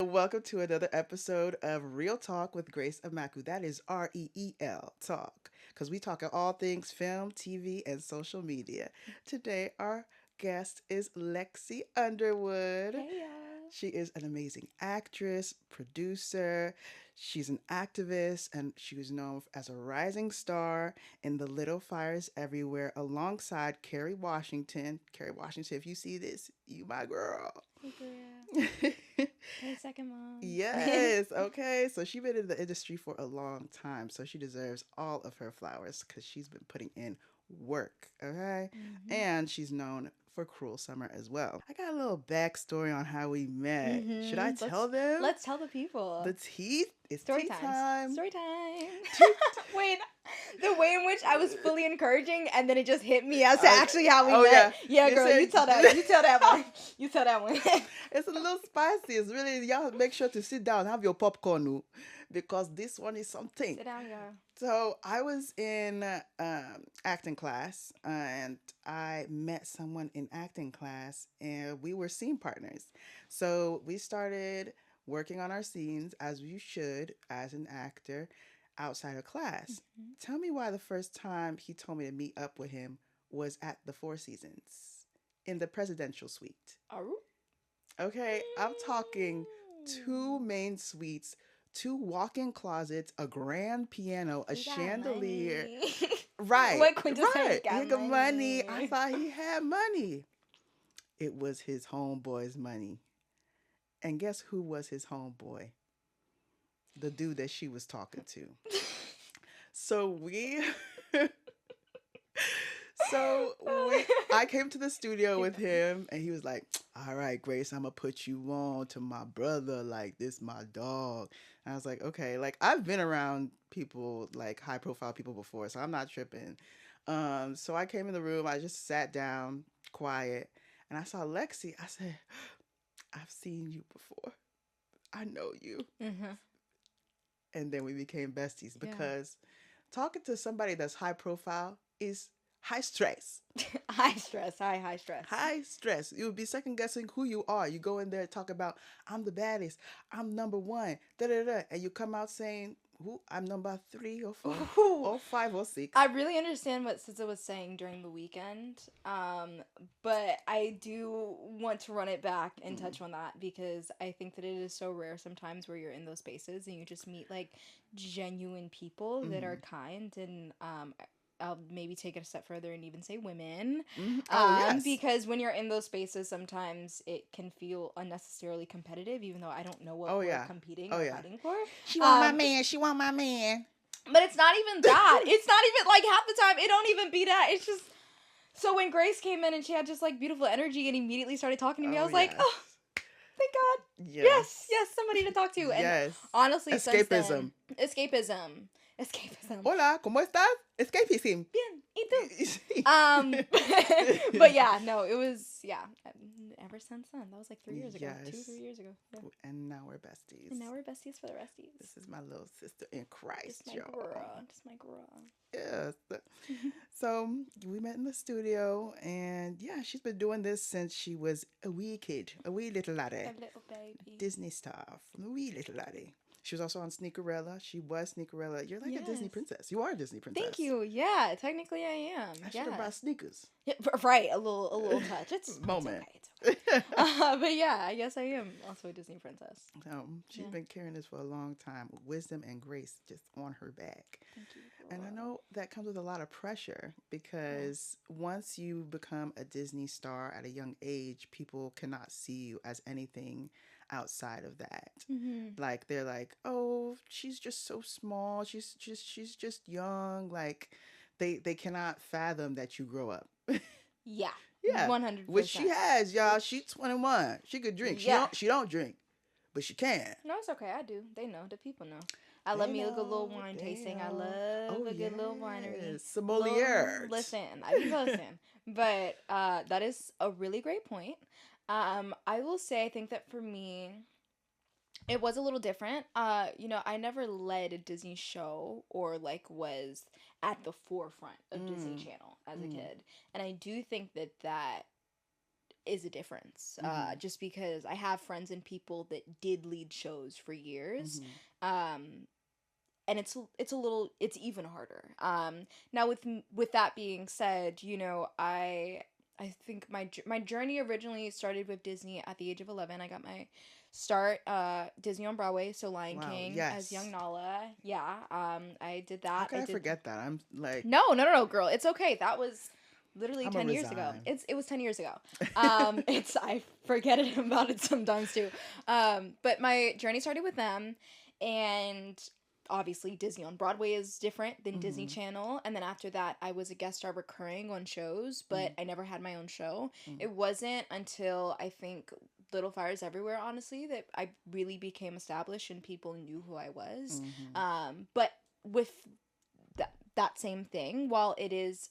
and welcome to another episode of Real Talk with Grace Amaku. That is REEL Talk, because we talk all things film, TV, and social media. Today, our guest is Lexi Underwood. Hey y'all. She is an amazing actress, producer. She's an activist, and she was known as a rising star in The Little Fires Everywhere alongside Kerry Washington. Kerry Washington, if you see this, you my girl. Hey girl. Hey second mom. Yes. Okay. So she's been in the industry for a long time. So she deserves all of her flowers because she's been putting in work. Okay. And she's known for Cruel Summer as well. I got a little backstory on how we met. Should I tell them? Let's tell the people. The tea? It's Story tea time. time. Story time. Wait, the way in which I was fully encouraging and then it just hit me as to actually how we met. Yeah, girl, you tell that. You tell that one. You tell that one. It's a little spicy. It's really, y'all make sure to sit down, have your popcorn, because this one is something. Sit down, y'all. So I was in acting class, and I met someone in acting class, and we were scene partners. So we started working on our scenes as you should as an actor outside of class. Tell me why the first time he told me to meet up with him was at the Four Seasons in the presidential suite. Okay, I'm talking 2 main suites, 2 walk-in closets, a grand piano, a chandelier. Right. What quintessence right. got He got money. money. I thought he had money. It was his homeboy's money. And guess who was his homeboy? The dude that she was talking to. I came to the studio with him, and he was like, all right, Grace, I'm going to put you on to my brother. Like, this my dog. And I was like, okay. Like, I've been around people, like high-profile people before, so I'm not tripping. So I came in the room. I just sat down, quiet, and I saw Lexi. I said, I've seen you before. I know you. And then we became besties because talking to somebody that's high profile is high stress. High stress. High stress. High stress. You would be second guessing who you are. You go in there and talk about, I'm the baddest. I'm number 1. Da-da-da. And you come out saying, who? I'm number 3 or 4 or 5 or 6. I really understand what SZA was saying during the weekend, but I do want to run it back and touch on that because I think that it is so rare sometimes where you're in those spaces and you just meet like genuine people that are kind and I'll maybe take it a step further and even say women. Yes. Because when you're in those spaces, sometimes it can feel unnecessarily competitive, even though I don't know what we're competing or fighting for. She want my man. She want my man. But it's not even that. It's not even like half the time. It don't even be that. It's just so when Grace came in and she had just like beautiful energy and immediately started talking to me, I was like, oh, thank God. Yes, somebody to talk to. And honestly, escapism. Escapism. Hola, ¿cómo estás? Escapism. Bien. ¿Y tú? But yeah, no, it was, ever since then. That was like 3 years ago. Yes. 2-3 years ago. Yeah. And now we're besties. And now we're besties for the resties. This is my little sister in Christ, Just my girl. Yes. So we met in the studio, and she's been doing this since she was a wee kid, a wee little laddie. A little baby. Disney star from a wee little laddie. She was also on Sneakerella. She was Sneakerella. You're like a Disney princess. You are a Disney princess. Thank you. Yeah, technically I am. I should have brought sneakers. Yeah, right, a little touch. It's moment. It's okay. But yeah, I guess I am also a Disney princess. She's been carrying this for a long time. Wisdom and grace just on her back. Thank you. And I know that comes with a lot of pressure because once you become a Disney star at a young age, people cannot see you as anything outside of that. Like they're like, oh, she's just so small. She's just young. Like they cannot fathom that you grow up. Yeah. 100%. Which she has, y'all. She's 21. She could drink. She don't drink, but she can. No, it's okay. I do. They know. The people know. I love me a good little wine tasting. I love a good little winery. Sommelier. Listen, I be listen. But that is a really great point. I will say, I think that for me, it was a little different. I never led a Disney show or like was at the forefront of Disney Channel as a kid. And I do think that is a difference. Mm-hmm. Just because I have friends and people that did lead shows for years. Mm-hmm. Um, and it's a little it's even harder. Now with that being said, I think my journey originally started with Disney at the age of 11. I got my start Disney on Broadway, so Lion Wow. King as young Yes. Nala. Yeah, I did How that. could I I did forget that? I'm like, no, girl. It's okay. That was literally I'm a 10 years ago. resign. It was 10 years ago. It's I forget it about it sometimes too. But my journey started with them, and obviously Disney on Broadway is different than Disney Mm-hmm. Channel. And then after that, I was a guest star recurring on shows, but I never had my own show. Mm-hmm. It wasn't until I think Little Fires Everywhere, honestly, that I really became established and people knew who I was. Mm-hmm. But with that same thing, while it is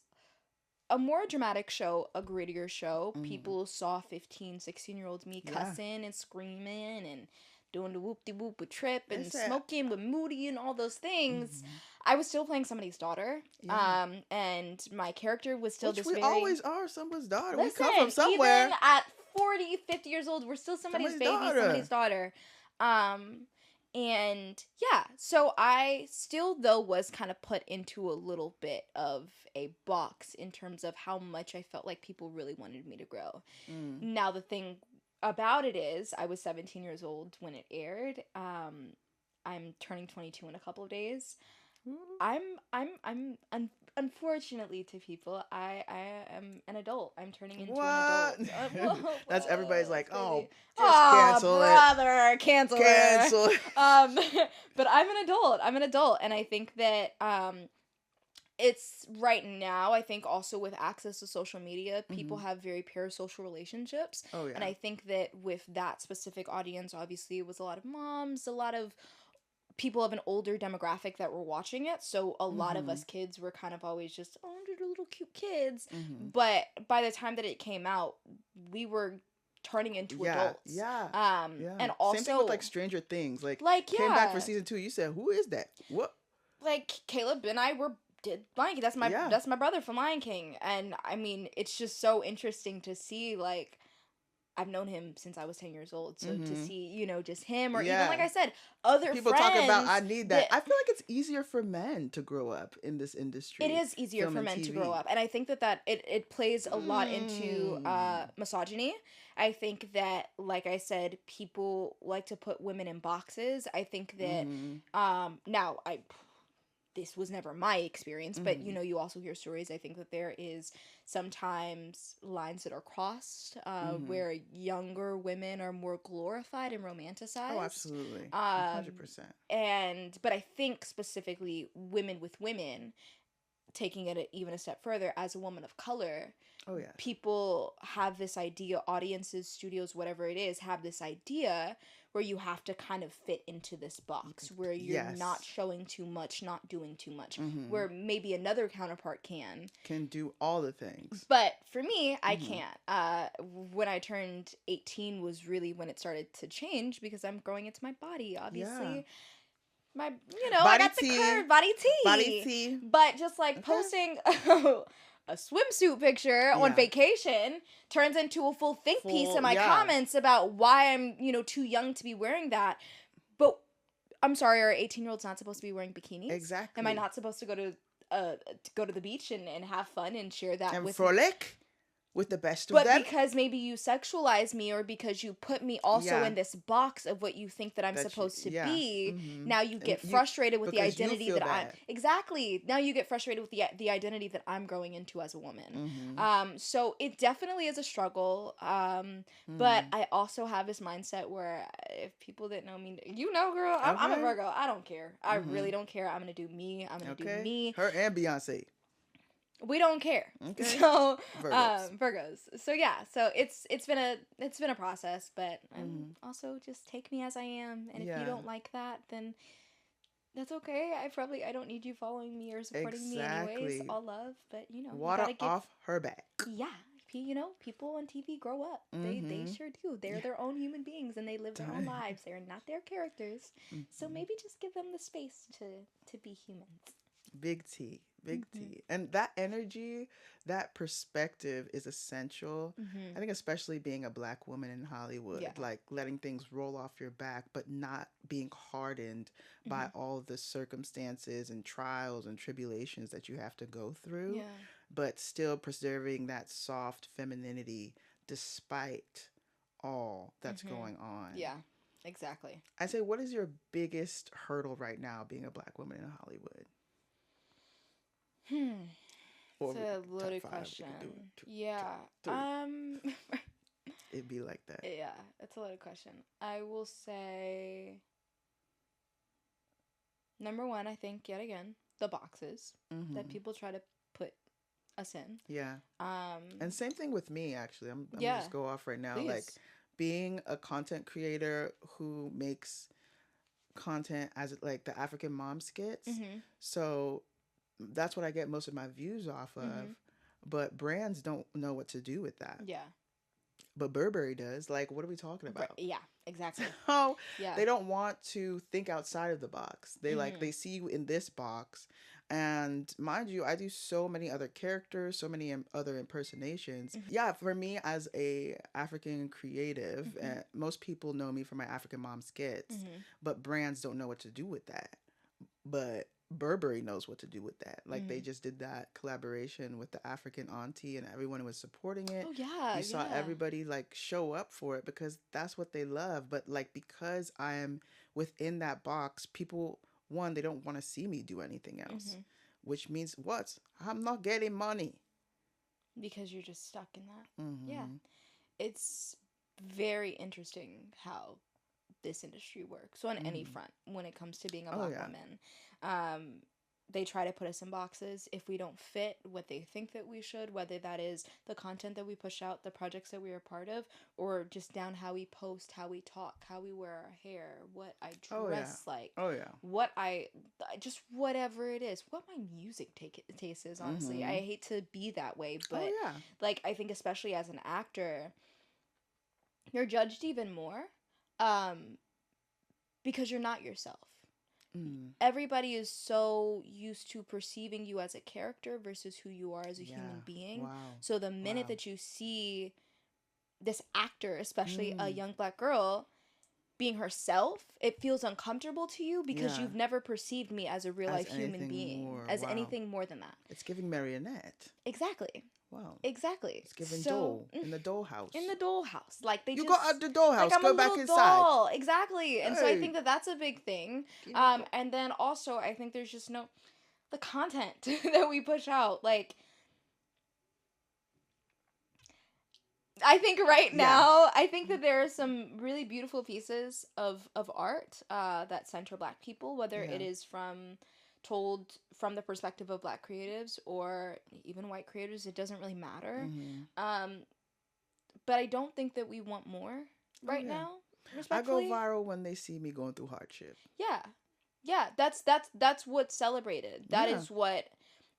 a more dramatic show, a grittier show, Mm-hmm. people saw 15, 16-year-old me Yeah. cussing and screaming and doing the whoop-de-whoop with Trip They and said, smoking with Moody and all those things. mm-hmm. I was still playing somebody's daughter. Yeah. And my character was still Which this we very... always are someone's daughter. We Listen, come from even somewhere. at 40, 50 years old, we're still somebody's Somebody's baby, daughter. somebody's daughter. Um, and yeah, so I still, though, was kind of put into a little bit of a box in terms of how much I felt like people really wanted me to grow. Mm. Now, the thing about it is, I was 17 years old when it aired. I'm turning 22 in a couple of days. I'm unfortunately to people, I am an adult. I'm turning into an What? adult. Whoa, That's everybody's whoa, like, that's oh, crazy. just Ah, cancel it. brother, cancel her. Cancel it. Um, but I'm an adult. I'm an adult, and I think that it's right now, I think also with access to social media, people Mm-hmm. have very parasocial relationships. Oh And yeah. I think that with that specific audience, obviously it was a lot of moms, a lot of people of an older demographic that were watching it. So a lot of Mm-hmm. us kids were kind of always just, oh, they're little cute kids. Mm-hmm. But by the time that it came out, we were turning into Yeah. adults. Yeah. Yeah. And Same thing with also, like Stranger Things. Like came back for yeah, season 2. You said, who is that? What? like Caleb and I were did Lion King. Yeah. That's my brother from Lion King, and I mean it's just so interesting to see. Like, I've known him since I was 10 years old, so to Mm-hmm. see, just him, or even, like Yeah. I said, other People talking about I friends need that. that... I feel like it's easier for men to grow up in this It industry, is easier film for and men to grow TV. up, and I think that it plays a lot into Mm. misogyny. I think that, like I said, people like to put women in boxes. I think that Mm-hmm. now I this was never my experience, but Mm-hmm. you also hear stories. I think that there is sometimes lines that are crossed, Mm-hmm. where younger women are more glorified and Oh, romanticized. absolutely. Um, 100%. but I think specifically women with women, taking it even a step further, as a woman of color, Oh, yes. people have this idea, audiences, studios, whatever it is, have this idea where you have to kind of fit into this box where you're not Yes. showing too much, not doing too much, Mm-hmm. where maybe another counterpart can. Can do all the things. But for me, I Mm-hmm. can't. When I turned 18 was really when it started to change, because I'm growing into my body, Yeah. obviously. I Body got the tea. curve, body Body tea. tea. But just like Okay. posting a swimsuit picture on Yeah. vacation turns into a full think piece in my Yeah. comments about why I'm, too young to be wearing that. But I'm sorry, are 18-year-olds not supposed to be wearing bikinis? Am I Exactly. not supposed to go to the beach and have fun and share that And with... frolic with the best of But them. because maybe you sexualize me, or because you put me also Yeah. in this box of what you think that I'm That you, supposed to yeah. be, Mm-hmm. now you And get you, frustrated with the because you identity feel that I'm... bad. Exactly. Now you get frustrated with the identity that I'm growing into as a woman. Mm-hmm. So it definitely is a struggle. But Mm-hmm. I also have this mindset where, if people that know me, girl, I'm a Okay. Virgo. I don't care. I Mm-hmm. really don't care. I'm gonna do me. I'm gonna do Okay. me. Her and Beyonce. We don't care. Okay. So Virgos. Virgos. So yeah, so it's been a process, but Mm-hmm. also just take me as I am, and if you Yeah. don't like that, then that's okay. I don't need you following me or supporting me anyways. Exactly. All love, but you Water gotta give... off her back. Yeah, people on TV grow up. They Mm-hmm. sure do. They're Yeah. their own human beings, and they live their own lives. They're not their characters. So Mm-hmm. maybe just give them the space to be humans. Big T. Big Mm-hmm. T. And that energy, that perspective is essential. Mm-hmm. I think, especially being a black woman in Hollywood, Yeah. like letting things roll off your back, but not being hardened Mm-hmm. by all the circumstances and trials and tribulations that you have to go through, Yeah. but still preserving that soft femininity despite all that's Mm-hmm. going on. Yeah. Exactly. I say, what is your biggest hurdle right now being a black woman in Hollywood? Hmm. Or It's a top loaded five, we question. could do it. Two, Yeah. three. It'd be like that. Yeah, it's a loaded question. I will say number one, I think yet again, the boxes that Mm-hmm. people try to put us in. Yeah. And Um same thing with me, actually. I'm gonna yeah, just go off right now. Like, please. being a content creator who makes content as like the African mom skits. Mhm. So that's what I get most of my views off of. Mhm. But brands don't know what to do with that. Yeah. But Burberry does. Like, what are we talking Right. about? Yeah, exactly. So Yeah. they don't want to think outside of the box. Mhm. They see you in this box. And mind you, I do so many other characters, so many other impersonations. Mhm. Yeah, for me as a African creative, Mhm. most people know me for my African mom skits, Mhm. but brands don't know what to do with that. But Burberry knows what to do with that. Like, they Mhm. just did that collaboration with the African auntie, and everyone was supporting it. Oh yeah, You saw yeah. everybody like show up for it because that's what they love. But like, because I am within that box, people, one, they don't want to see me do anything else, Mhm. which means what? I'm not getting money. Because you're just stuck in that. Yeah. Mm-hmm. It's very interesting how this industry works. So on any Mm-hmm. front, when it comes to being a Oh black yeah. woman, they try to put us in boxes if we don't fit what they think that we should, whether that is the content that we push out, the projects that we are part of, or just down how we post, how we talk, how we wear our hair, what I Oh yeah. dress like, Oh yeah. what I just whatever it is, what my music taste is. Honestly, Mm-hmm. I hate to be that way, Oh but yeah. like I think especially as an actor, you're judged even more. Um, because you're not yourself. Mm. Everybody is so used to perceiving you as a character versus who you are as a human Yeah. being. Wow. So the minute Wow. that you see this actor, especially a Mm. young black girl, being herself, it feels uncomfortable to you because Yeah. you've never perceived me as a real As life human anything being, more. as Wow. anything more than that. It's giving marionette. Exactly. Wow. Exactly. It's giving So doll in the in dollhouse. the dollhouse, like they You go just out the like dollhouse. I'm a Go back little inside. doll. Exactly. And so I Hey. think that that's a big thing. Kiniko. And then also I think there's just no the content that we push out. Like I think right Yeah. now, I think that there are some really beautiful pieces of art that center Black people, whether Yeah. it is from told from the perspective of Black creatives or even white creators. It doesn't really matter. Mm-hmm. Um, but I don't think that we want more Oh right yeah. now. I go Respectfully, viral when they see me going through hardship. yeah, yeah. That's what's celebrated. That Yeah. is what,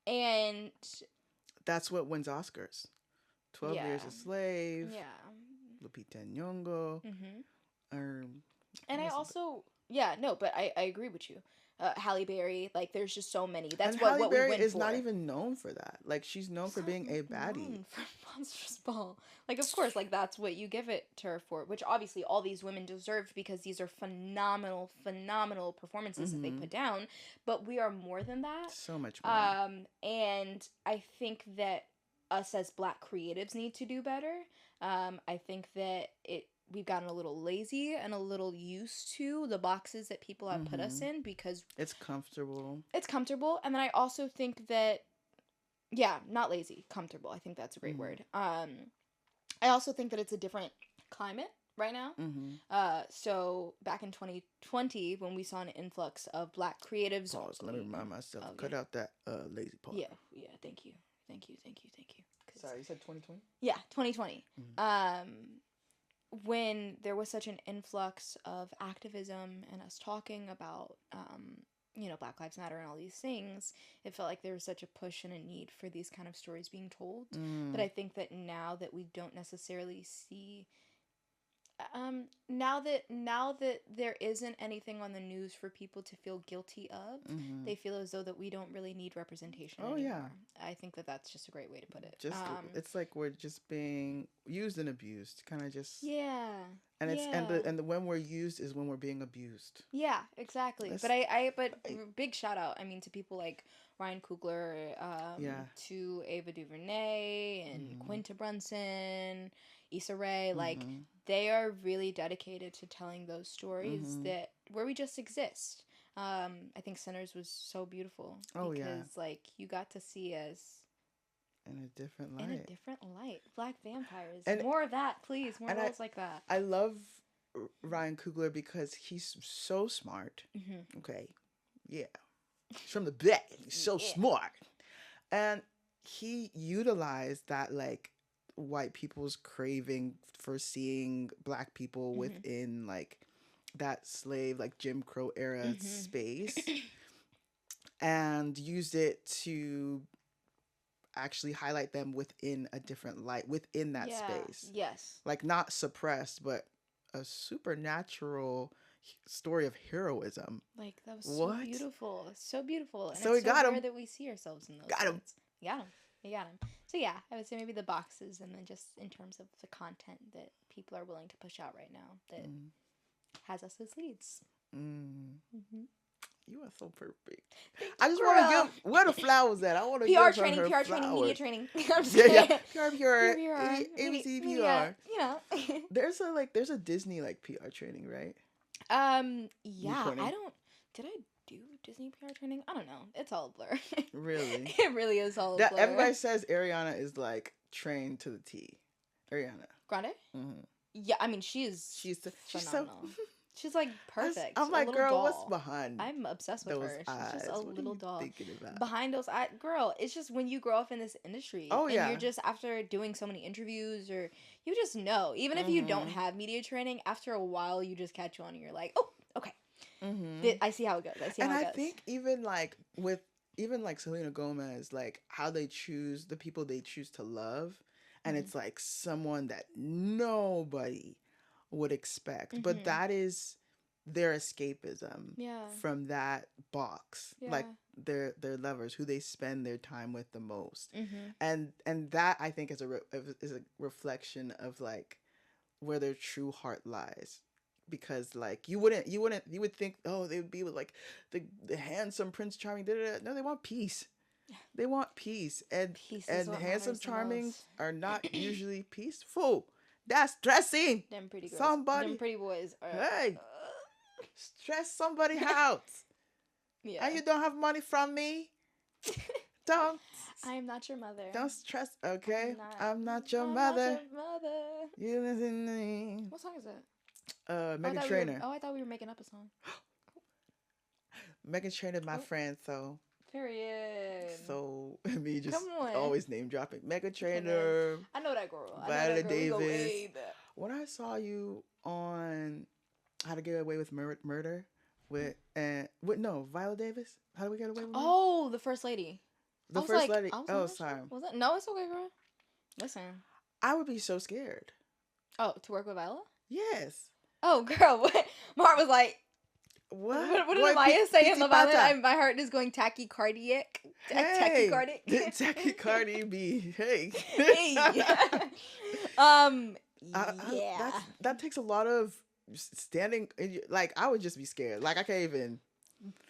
and That's what wins Oscars. 12 yeah, Years a Slave, yeah. Lupita Nyong'o, Mm-hmm. And what I was it? also, yeah, no, but I agree with you. Halle Berry, like, there's just so many. That's And Halle what we Berry win is not for. even known for that. Like, she's known She's for not being a baddie. known for Monstrous Ball. Like, of course, like, that's what you give it to her for, which obviously all these women deserved because these are phenomenal, phenomenal performances that they Mm-hmm. put down. But we are more than that. So much more. And I think that us as Black creatives need to do better. I think that we've gotten a little lazy and a little used to the boxes that people have put us Mm-hmm. in because It's comfortable. it's comfortable. And then I also think that, yeah, not lazy, comfortable. I think that's a great Mm-hmm. word. I also think that it's a different climate right now. Mm-hmm. So back in 2020, when we saw an influx of Black creatives, Pause. Let me remind myself. Cut out that lazy part. yeah, yeah. Thank you, thank you, thank you, thank you. Sorry, you said 2020? Yeah, 2020. Mm-hmm. When there was such an influx of activism and us talking about, Black Lives Matter and all these things, it felt like there was such a push and a need for these kind of stories being told. Mm. But I think that now that we don't necessarily see Now that there isn't anything on the news for people to feel guilty of, Mm-hmm. they feel as though that we don't really need representation Oh yeah. anymore. I think that that's just a great way to put it. Just it's like we're just being used and abused, kind of just. Yeah. And it's Yeah. and the when we're used is when we're being abused. Yeah, exactly. That's But but right. big shout out, I mean, to people like Ryan Coogler, Yeah. to Ava DuVernay and Mm-hmm. Quinta Brunson, Issa Rae, like Mm-hmm. they are really dedicated to telling those stories Mm-hmm. that where we just exist. I think Sinners was so beautiful Oh because yeah. like you got to see us In a different in a light. different light. Black vampires. And More of that, please. More and roles like that. I love Ryan Coogler because he's so smart. Mm-hmm. Okay. Yeah. He's from the Bay. He's so Yeah. smart. And he utilized that like white people's craving for seeing black people Mm-hmm. within like that slave like Jim Crow era Mm-hmm. space and used it to actually highlight them within a different light within that space. Yes. Like not suppressed, but a supernatural story of heroism. Like that was What? so beautiful, so beautiful, and So it's we got so rare him. that we see ourselves in those. Got him. lights. You got him. You got him. So yeah, I would say maybe the boxes, and then just in terms of the content that people are willing to push out right now that has us as leads. Mm. Mm-hmm. You are so perfect. I just want to give where the flowers at. I want to give PR her training, her PR flowers. training, media training. I'm just Yeah, kidding. yeah. PR, Media, ABC, PR. you know. There's a Disney like PR training, right? Yeah, pointing? did I do Disney PR training? I don't know. It's all a blur. Really? It really is all a That blur. everybody says Ariana is like trained to the T. Ariana. Grande? Mm-hmm. Yeah, I mean, she's She's so phenomenal. She's like perfect. I'm a like, little girl, doll. what's behind I'm obsessed with those her. She's eyes? just a What are little you doll. thinking about? Behind those eyes, girl, it's just when you grow up in this industry, Oh, and yeah. you're just after doing so many interviews, or you just know, even if you don't have media training, after a while, you just catch on, and you're like, oh, okay, I see how it goes. I see And how it I goes. think even like with even like Selena Gomez, like how they choose the people they choose to love, and it's like someone that nobody would expect, but that is their escapism Yeah. from that box, Yeah. like their lovers who they spend their time with the most, Mm-hmm. and that I think is is a reflection of like where their true heart lies. Because like you would think, oh, they would be with like the handsome Prince Charming. No, they want peace. They want peace, and Peace is what handsome matters the charming most. are not usually peaceful. That's stressing. Them pretty girls. Somebody, Them pretty boys are. hey, stress somebody out. Yeah. And you don't have money from me. Don't I am not your mother. don't stress. Okay, I'm not your I'm mother. Not your mother. You listen to me. What song is that? Megan Trainor. I thought we were making up a song. Megan Trainor, my friend, so Period. me just Come on. always name dropping. Megan Trainor, I know that girl. Viola We go Davis. way back. When I saw you on How to Get Away with Murder with no Viola Davis. How do we get away with murder? Oh, the first lady. The I was first like, lady. I was Oh, on that show? sorry. Was it? No, it's okay, girl. Listen. I would be so scared. Oh, to work with Viola? Yes. Oh, girl. What? Mark was like, What? what did Boy, Amaya say in Piti Love Pata. Island? My heart is going tachycardiac. Hey, Tachycardic. Tachycardi B. Hey. Hey. Yeah. That takes a lot of standing. Like I would just be scared. Like I can't even.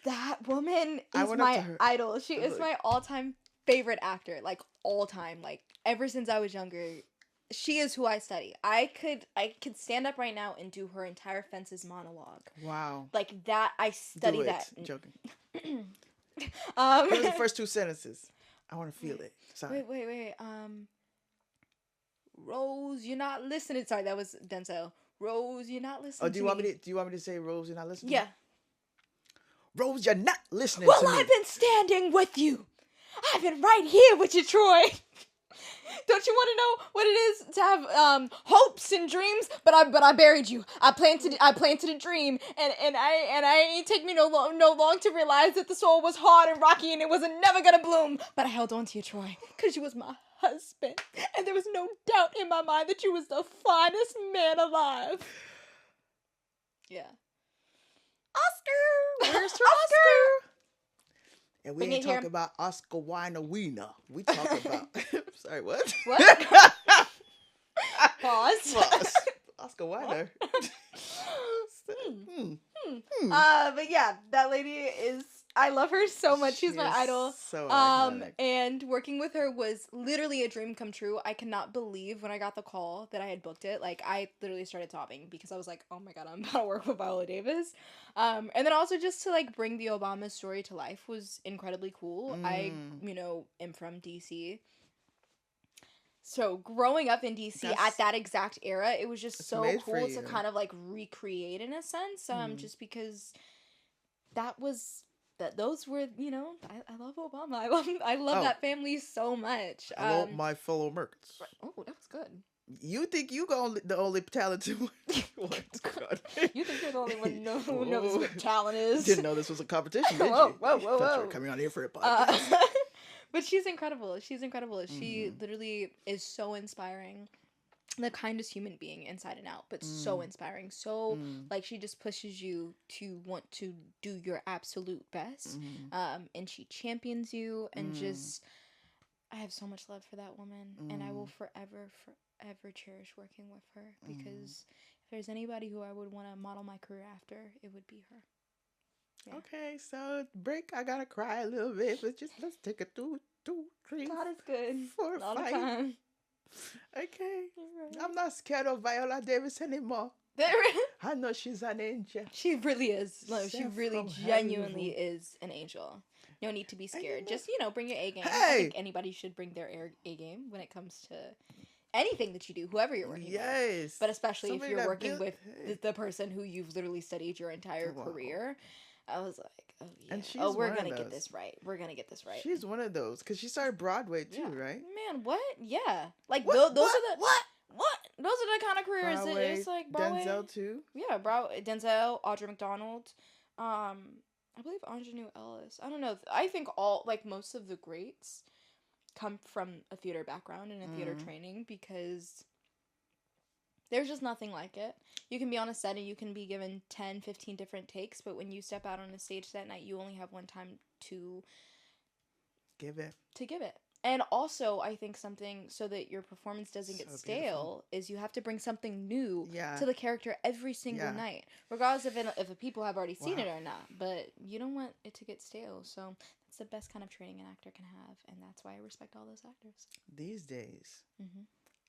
That woman I is went up to my her. idol. She is Look. my all-time favorite actor. Like all time. Like ever since I was younger. She is who I study. I could stand up right now and do her entire Fences monologue. Wow. Like that, I study Do it. that. Joking. Give Um, me the first two sentences. I want to feel it. Sorry. wait. Rose, you're not listening. Sorry, that was Denzel. Rose, you're not listening. Oh, do you want me to say Rose? You're not listening. Yeah. Rose, you're not listening Well, to me. I've been standing with you. I've been right here with you, Troy. Don't you want to know what it is to have hopes and dreams? But I buried you. I planted a dream, and I it take me no long to realize that the soul was hard and rocky and it wasn't never gonna bloom. But I held on to you, Troy, because you was my husband. And there was no doubt in my mind that you was the finest man alive. Yeah. Oscar, where's your Oscar? Oscar? And we Bring ain't it here. talking about Oscar Wiener Wiener. We talking about. Sorry, what? What? Pause. Pause. Oscar Wiener. But yeah, that lady is. I love her so much. She's She my is idol. so iconic. And working with her was literally a dream come true. I cannot believe when I got the call that I had booked it. Like, I literally started sobbing because I was like, oh my god, I'm about to work with Viola Davis. And then also just to like bring the Obama story to life was incredibly cool. I, am from DC. So growing up in DC at that exact era, it was just so cool to kind of like recreate in a sense. Just because those were, I love Obama. I love that family so much. I love my fellow Americans. Oh, that was good. You think you the only talented one? What? God. You think you're the only one who knows what talent is? Didn't know this was a competition, did you? Whoa. Thought you were coming out here for a podcast. But she's incredible. She literally is so inspiring. The kindest human being inside and out, but so inspiring. So like she just pushes you to want to do your absolute best. And she champions you and just I have so much love for that woman and I will forever cherish working with her because if there's anybody who I would want to model my career after, it would be her. Yeah. Okay, so break. I gotta cry a little bit, but just let's take it 2, 3. God is good. 4, 5. Okay, I'm not scared of Viola Davis anymore. I know she's an angel. She really is. No, she really genuinely is an angel. No need to be scared. Just bring your A game. Hey! I think anybody should bring their A game when it comes to anything that you do, whoever you're working with. But especially if you're working with the person who you've literally studied your entire career. I was like, oh yeah. And we're going to get this right. We're going to get this right. She's one of those. Because she started Broadway too, right? Man, what? Yeah. Like, what? those are the... What? Those are the kind of careers. Broadway, it's like Broadway. Denzel too? Yeah, Denzel, Audra McDonald. I believe Ingenue Ellis. I don't know. I think most of the greats come from a theater background and a theater training because... there's just nothing like it. You can be on a set and you can be given 10, 15 different takes, but when you step out on a stage that night, you only have one time to give it. And also, I think something so that your performance doesn't get stale is you have to bring something new to the character every single night, regardless if the people have already seen it or not. But you don't want it to get stale, so that's the best kind of training an actor can have, and that's why I respect all those actors. These days,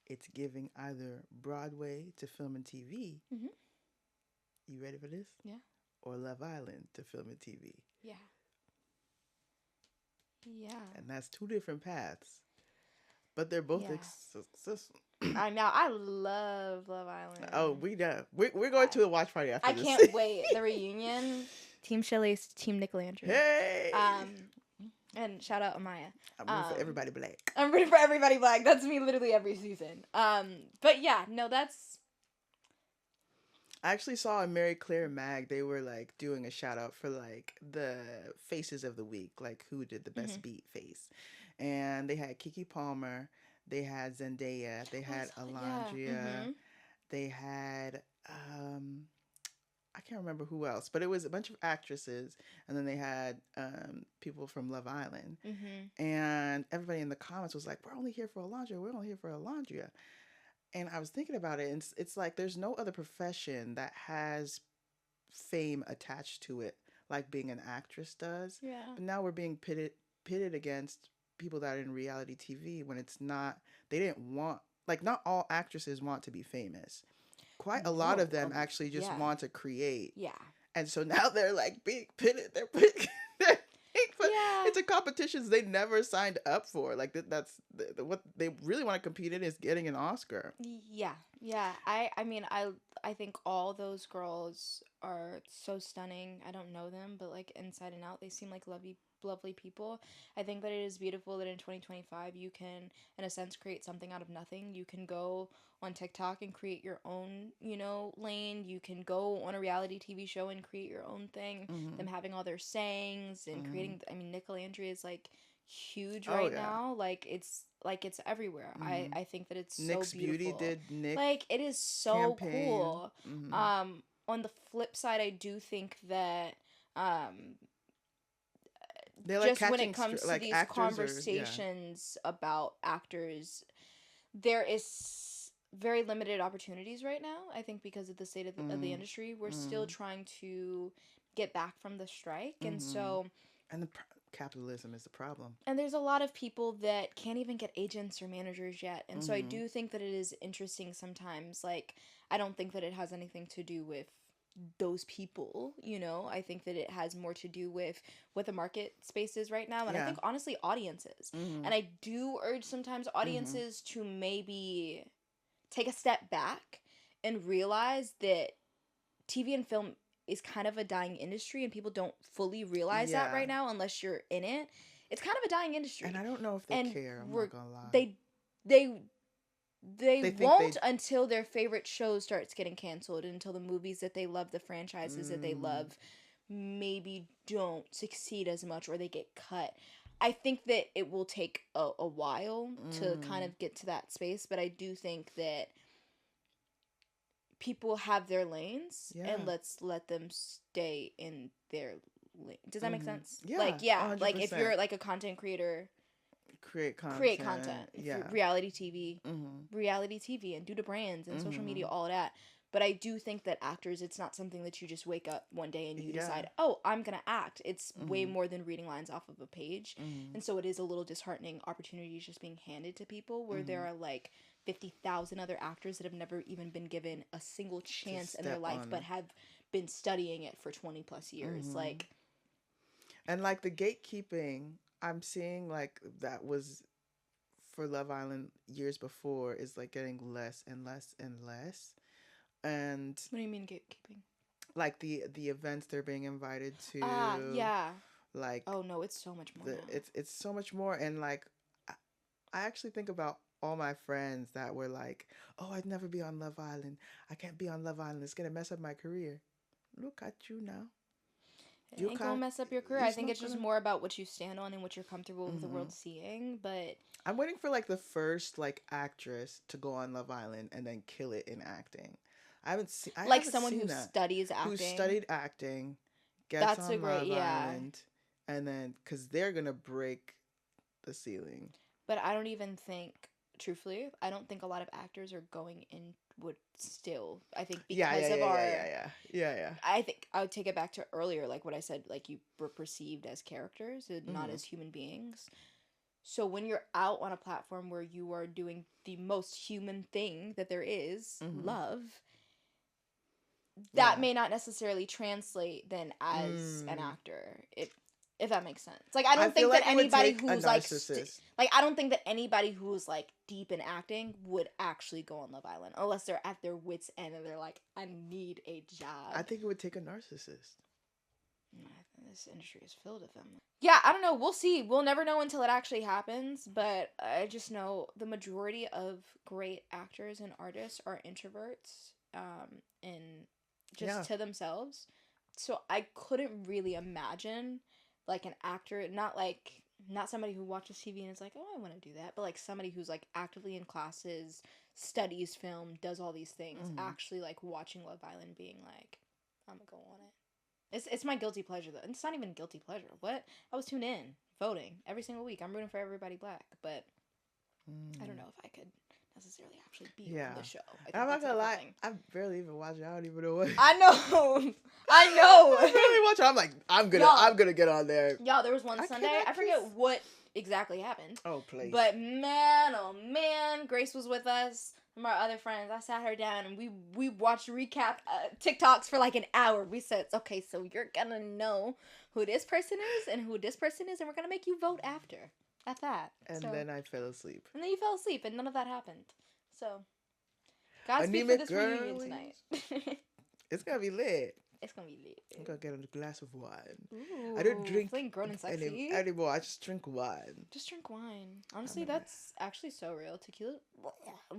it's giving either Broadway to film and TV. You ready for this? Yeah. Or Love Island to film and TV. Yeah. Yeah. And that's 2 different paths. But they're both successful. I love Love Island. Oh, we know. We're going to a watch party after this. I can't wait. The reunion. Team Shelley, Team Nickelandria. Hey! And shout out Amaya. I'm rooting for everybody black. I'm rooting for everybody black. That's me literally every season. But yeah, no, that's... I actually saw a Mary Claire mag. They were like doing a shout out for like the faces of the week, like who did the best beat face. And they had Keke Palmer, they had Zendaya, they had Alondria, they had I can't remember who else, but it was a bunch of actresses, and then they had people from Love Island, and everybody in the comments was like, "We're only here for Alondria. We're only here for Alondria." And I was thinking about it, and it's like there's no other profession that has fame attached to it like being an actress does. Yeah. But now we're being pitted against people that are in reality TV when it's not. They didn't want, like, not all actresses want to be famous. Quite a lot of them actually just want to create. Yeah. And so now they're like being pitted. They're into competitions they never signed up for. Like that's what they really want to compete in is getting an Oscar. Yeah. I mean, I think all those girls are so stunning. I don't know them, but like inside and out, they seem like lovely people. I think that it is beautiful that in 2025 you can, in a sense, create something out of nothing. You can go on TikTok and create your own, lane. You can go on a reality TV show and create your own thing. Them having all their sayings and creating. I mean, Nickelandria is like huge right now. Like it's like it's everywhere. Mm-hmm. I think that it's so Nick's Beauty beautiful. did Nick Like it is so campaign. cool. Mm-hmm. On the flip side, I do think that um They're like just when catching it comes to like these actors or yeah. conversations about actors, there is very limited opportunities right now. I think because of the state of the Mm-hmm. industry, we're still Mm-hmm. trying to get back from the strike, and Mm-hmm. so And the capitalism is the problem. and there's a lot of people that can't even get agents or managers yet. And so I Mm-hmm. do think that it is interesting sometimes. Like, I don't think that it has anything to do with those people, you know. I think that it has more to do with what the market space is right now, and I Yeah. think honestly audiences. Mm-hmm. And I do urge sometimes Mm-hmm. audiences to maybe take a step back and realize that TV and film is kind of a dying industry, and people don't fully realize that Yeah. right now unless you're in it. It's kind of a dying And industry, I don't know if they and care. I'm we're not gonna lie. they they they They think won't they. until their favorite show starts getting canceled, until the movies that they love, the franchises that they Mm, love, maybe don't succeed as much or they get cut. I think that it will take a while to kind mm, of get to that space, but I do think that people have their lanes and yeah. let's let them stay in their lane. Does that make Mm-hmm. sense? Yeah. Like, yeah, like if 100%. you're like a content creator, Create create content. content. If you're Yeah. reality Mm-hmm. TV and do the brands and social media, Mm-hmm. all of that. But I do think that actors, it's not something that you just wake up one day and you Yeah. decide, oh, I'm going to act. It's way Mm-hmm. more than reading lines off of a page. Mm-hmm. And so it is a little disheartening opportunities just being handed to people where Mm-hmm. there are like 50,000 other actors that have never even been given a single To chance in their step life but on. have been studying it for 20 plus years. Mm-hmm. Like, And like the gatekeeping, I'm seeing like that was for Love Island years before is like getting less and less and less. And what do you mean gatekeeping? like the events they're being invited Ah, to, yeah. like Oh, no, it's so much more the now. it's so much more. And like I, I actually think about all my friends that were like, "Oh, I'd never be on Love Island. I can't be on Love Island. It's gonna mess up my career." Look at you now. It You ain't gonna can't. mess up your career. I It's think not it's just gonna. more about what you stand on and what you're comfortable with the Mm-hmm. world seeing. But I'm waiting for like the first like actress to go on Love Island and then kill it in acting. I like haven't someone seen who that. studies Who acting, studied acting, gets that's a on great, Love yeah. Island, and then because they're gonna break the ceiling. But I don't even think, truthfully, I don't think a lot of actors are going in would still. I think Yeah, yeah, because of yeah, yeah, our, yeah, yeah, yeah, yeah. I think I would take it back to earlier, like what I said, like you were perceived as characters and not Mm-hmm. as human beings. So when you're out on a platform where you are doing the most human thing that there is, Mm-hmm. love, that Yeah. may not necessarily translate then as an Mm. actor. If that makes sense. Like I I don't feel think that like it would anybody take a who's like narcissist. like I don't think that anybody who's like deep in acting would actually go on Love Island unless they're at their wits end and they're like, I need a I job. think it would take a narcissist. This industry is filled with them. Yeah, I don't know. We'll see. We'll never know until it actually happens. But I just know the majority of great actors and artists are introverts, and just Yeah. to themselves. So I couldn't really imagine like an actor, not somebody who watches TV and is like, oh, I want to do that, but like somebody who's like actively in classes, studies film, does all these things, Mm-hmm. actually like watching Love Island, being like, I'm gonna go on it. It's my guilty pleasure though. It's not even guilty pleasure. What? I was tuned in, voting every single week. I'm rooting for everybody black, but I don't Mm. know if I could necessarily actually be Yeah. on the show. I And I'm think not that's a gonna different lie. thing. I barely even watch it. I don't even know what. I know, I I know. barely watch it. I'm like, Y'all, I'm gonna get on there. y'all. There was one I Sunday. cannot I forget kiss. what exactly happened, Oh, please. but man, oh man, Grace was with us. And our other friends, I sat her down and we watched recap TikToks for like an hour. We said, okay, so you're gonna know who this person is and who this person is, and we're gonna make you vote after at that. And So then I fell asleep. and then you fell asleep, and none of that happened. So Godspeed for Anemic this reunion girlies. tonight. It's gonna be lit. It's gonna be lit. I'm gonna get a glass of wine. Ooh, I don't drink feeling grown and sexy. anymore. I just drink wine. Just drink wine. Honestly, I'm gonna- that's actually so real. Tequila,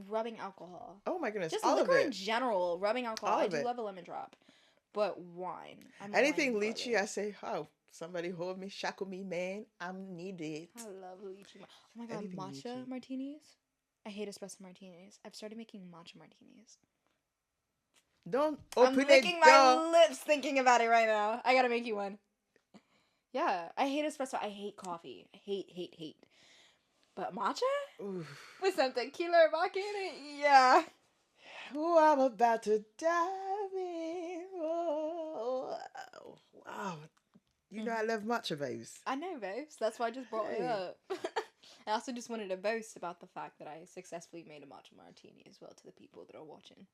rubbing alcohol. Oh my goodness, Just all liquor of in it. general, rubbing alcohol. All I of do it. love a lemon drop, but wine. I'm a Anything wine lychee, lover. I say, oh, Somebody hold me, shackle me, man. I'm needed. I love lychee. Oh my god, Anything matcha lychee. martinis. I hate espresso martinis. I've started making matcha martinis. Don't I'm open that licking door. my lips thinking about it right now. I gotta make you one. Yeah, I hate espresso. I hate coffee. I hate. But matcha Oof. with some tequila or vodka in it, yeah. Oh, I'm about to dive in. Oh, wow. You know I Hmm. love matcha, babes. I know, babes. That's why I just brought it Hey. up. I also just wanted to boast about the fact that I successfully made a matcha martini as well to the people that are watching.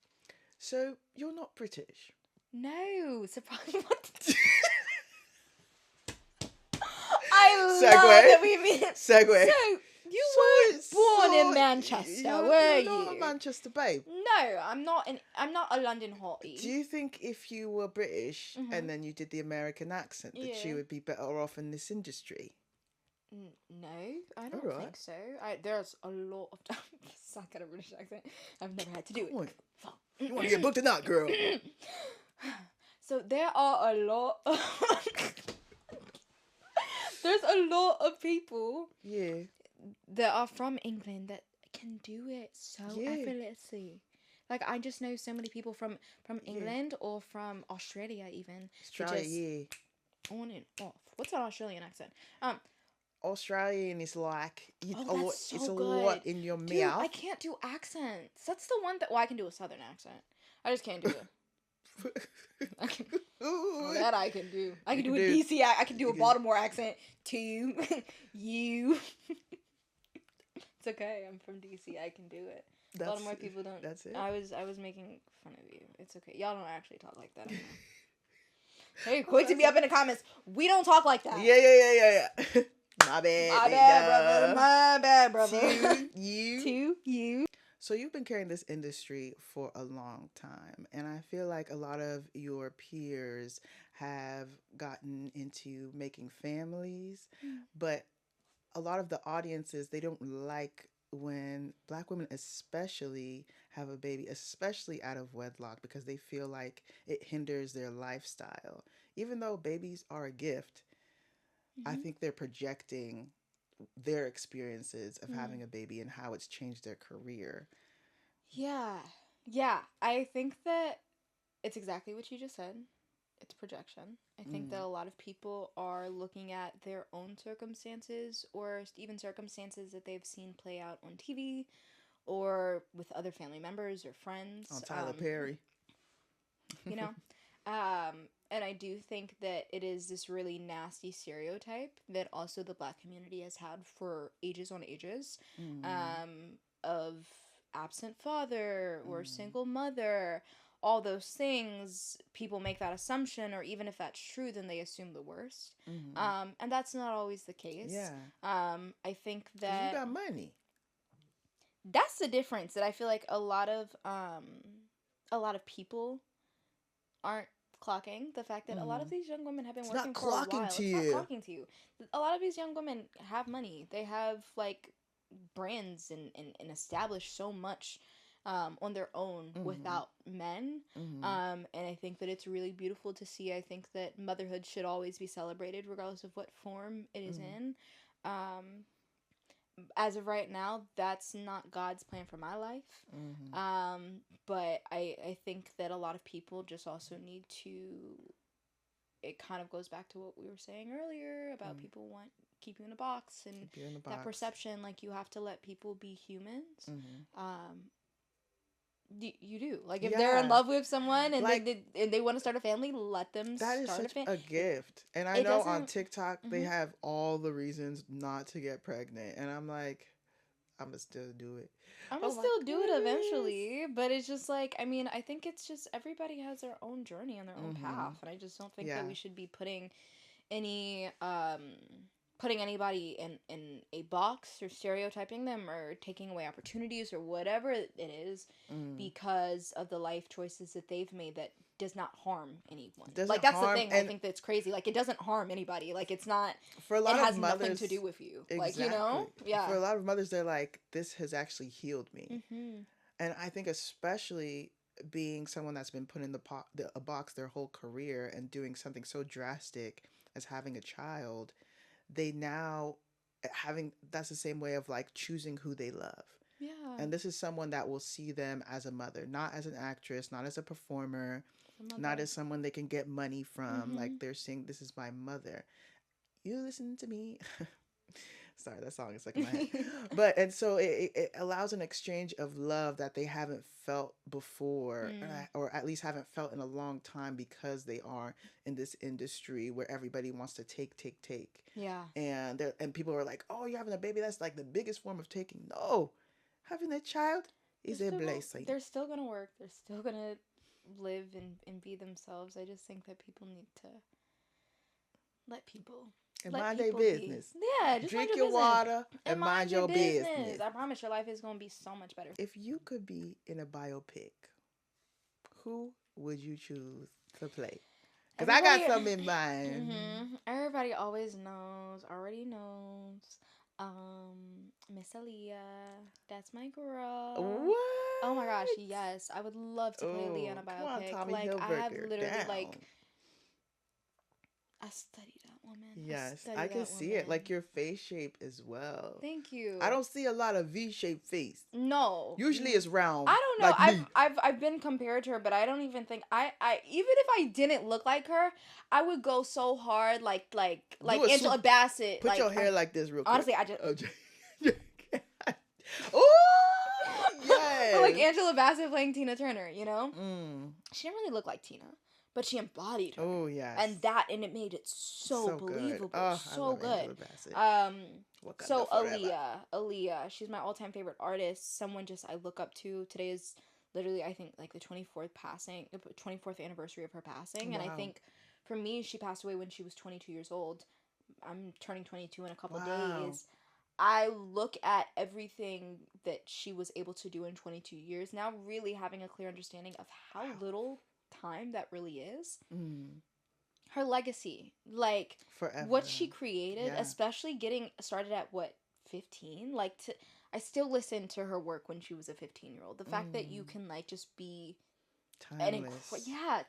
So, you're not British? No, surprise! What? I love Segue. that we meet. Segue. So you So, weren't born in so Manchester, were you're not a you? Manchester babe. No, I'm not. I'm not a London Do hottie. you think if you were British and Mhm. then you did the American accent that you Yeah. would be better off in this industry? No, I All don't right. think so. There's a lot of suck at a British accent. I've never had to do Come on. it. You want to get booked or not, girl? So there are a lot. There's a lot of people Yeah. that are from England that can do it so Yeah. effortlessly. Like I just know so many people from Yeah. England or from Australia even that Australia, just yeah. on and off. What's an Australian accent? Um. Australian is like Oh, a that's lot. It's so a good, lot in your dude. I mouth. can't do accents. That's the one that. Well, I can do a southern accent. I just can't do it. I can, well, that I can do. I You can do can a do. DC. I can do You a can. Baltimore accent to you. You. It's okay. I'm from DC. I can do it. That's Baltimore people don't. that's it. I was making fun of you. It's okay. Y'all don't actually talk like that. I know. Hey, That's quick to be up in the comments. We don't talk like that. Yeah. My bad, My big bad, brother. dog. My bad, brother. To you. To you. So you've been carrying this industry for a long time, and I feel like a lot of your peers have gotten into making families, but a lot of the audiences they don't like when black women especially have a baby, especially out of wedlock, because they feel like it hinders their lifestyle. Even though babies are a gift, I Mm-hmm. think they're projecting their experiences of Mm. having a baby and how it's changed their career. Yeah. Yeah. I think that it's exactly what you just said. It's projection. I think that Mm. a lot of people are looking at their own circumstances or even circumstances that they've seen play out on TV or with other family members or On friends. Tyler Perry. You know? And I do think that it is this really nasty stereotype that also the black community has had for ages on ages, Mm. of absent father or Mm. single mother, all those things. People make that assumption, or even if that's true, then they assume the worst. Mm. And that's not always the case. Yeah, I think because you that got money. that's the difference that I feel like a lot of people aren't clocking the fact that a lot of Mm. these young women have been It's not working for a clocking while. to It's not you. clocking to you. A lot of these young women have money. They have like brands and establish so much on their own Mm-hmm. without men. Mm-hmm. And I think that it's really beautiful to see. I think that motherhood should always be celebrated, regardless of what form it is Mm-hmm. in. Um, as of right now, that's not God's plan for my life. Mm-hmm. But I think that a lot of people just also need to. It kind of goes back to what we were saying earlier about Mm. people want keep you in a box and Keep you in the that box. perception, like you have to let people be humans. Mm-hmm. You do, like, if they're in Yeah, love with someone and like they want to start a family, let them that is start a such family. a gift. And I It know on doesn't. TikTok they Hmm. have all the reasons not to get pregnant, and I'm like, I'm gonna still do it. I'm gonna Oh my still do it goodness. eventually, but it's just like, I mean, I think it's just everybody has their own journey and their own Mm-hmm. path, and I just don't think that Yeah. we should be any putting anybody in a box or stereotyping them or taking away opportunities or whatever it is Mm. because of the life choices that they've made that does not harm anyone. Doesn't Like, that's the harm, thing I and think that's crazy. Like, it doesn't harm anybody. Like, it's not, for a it lot of has nothing to mothers, do with you. Like, exactly. For Yeah. a lot of mothers, they're like, this has actually healed me. Mm-hmm. And I think especially being someone that's been put in a box their whole career and doing something so drastic as having a child, they now having that's the same way of like choosing who they love. Yeah. And this is someone that will see them as a mother, not as an actress, not as a performer, The not mother. as someone they can get money from. Like Mhm. they're saying, this is my mother. You listen to me. Sorry, that song is stuck in my head. But and so it allows an exchange of love that they haven't felt before, Mm. or at least haven't felt in a long time, because they are in this industry where everybody wants to take. Yeah. And people are like, "Oh, you're having a baby? That's like the biggest form of taking." No, having a child is a blessing. They're still gonna work. They're still gonna live and be themselves. I just think that people need to let people And let mind their people be. business. Yeah, just mind Drink your your business. water And and mind mind your your business. business. I promise your life is gonna be so much better. If you could be in a biopic, who would you choose to play? Because I got Everybody some in mind. everybody always knows, already knows. Miss Aaliyah. That's my girl. Oh my gosh, What? yes. I would love to play Aaliyah in Oh, a come on, biopic. Tommy Like I have Hilfiger, literally down. I study that woman. I Yes, study I can that see it. Like woman. your face shape as well. Thank I you. don't see a lot of V-shaped face. No. Usually it's round, I don't know. like me. I've been compared to her, but I don't even think I even if I didn't look like her, I would go so hard Do a Angela swoop. Bassett. Put your hair like this real quick. Honestly, I just Oh, oh but like yes. Angela Bassett playing Tina Turner, you know? Mm. She didn't really look like Tina, but she embodied her. Oh yes. And it made it so good. believable, Oh, I so love good. Angela Bassett. Um Wakanda so forever. Aaliyah, she's my all-time favorite artist, someone just I look up to. Today is literally I think like the 24th anniversary of her passing, and I Wow. think for me she passed away when she was 22 years old. I'm turning 22 in a couple Wow. days. I look at everything that she was able to do in 22 years, now really having a clear understanding of how Wow. little time that really is. Mm. Her legacy, like Forever. what she created, Yeah. especially getting started at what, 15? I still listen to her work when she was a 15-year-old. The fact that you Mm. can like just be Timeless.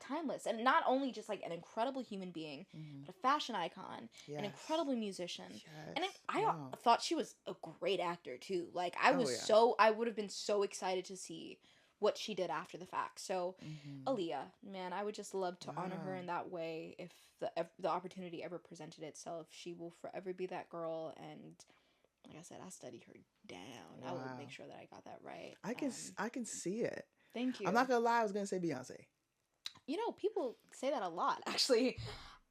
timeless, and not only just like an incredible human being, Mm. but a fashion icon, an Yes. incredible musician, and Yes. I Wow. thought she was a great actor too. Like Oh yeah. I would have been so excited to see what she did after the fact. So Mm-hmm. Aaliyah, man, I would just love to honor her Wow. in that way if the opportunity ever presented itself. She will forever be that girl, and like I said, I studied her down. I would make Wow. sure that I got that right. I can see it. Thank I'm you. not gonna lie. I was gonna say Beyonce. You know, people say that a lot. Actually,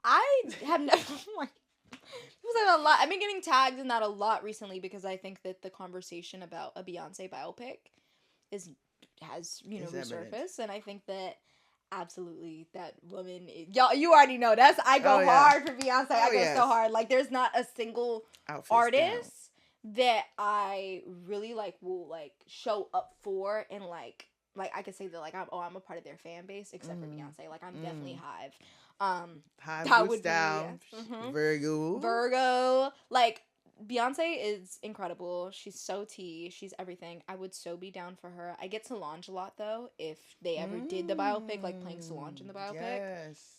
I have never. Like, people say that a lot. I've been getting tagged in that a lot recently because I think that the conversation about a Beyonce biopic is has It's eminent. resurfaced, and I think that absolutely that woman y'all, you already know that's I go Oh yeah. hard for Beyonce. I Oh go so yes. hard. Like there's not a single Outfits down. artist that I really like will like show up for, and like I could say that like I'm a part of their fan base except for Mm. Beyonce. Like I'm definitely Mm. Hive. High That boots would be down. Virgo. Virgo. Like Beyonce is incredible. She's so tea. She's everything. I would so be down for her. I get Solange a lot though. If they ever did the biopic, like playing Solange in the biopic, Yes.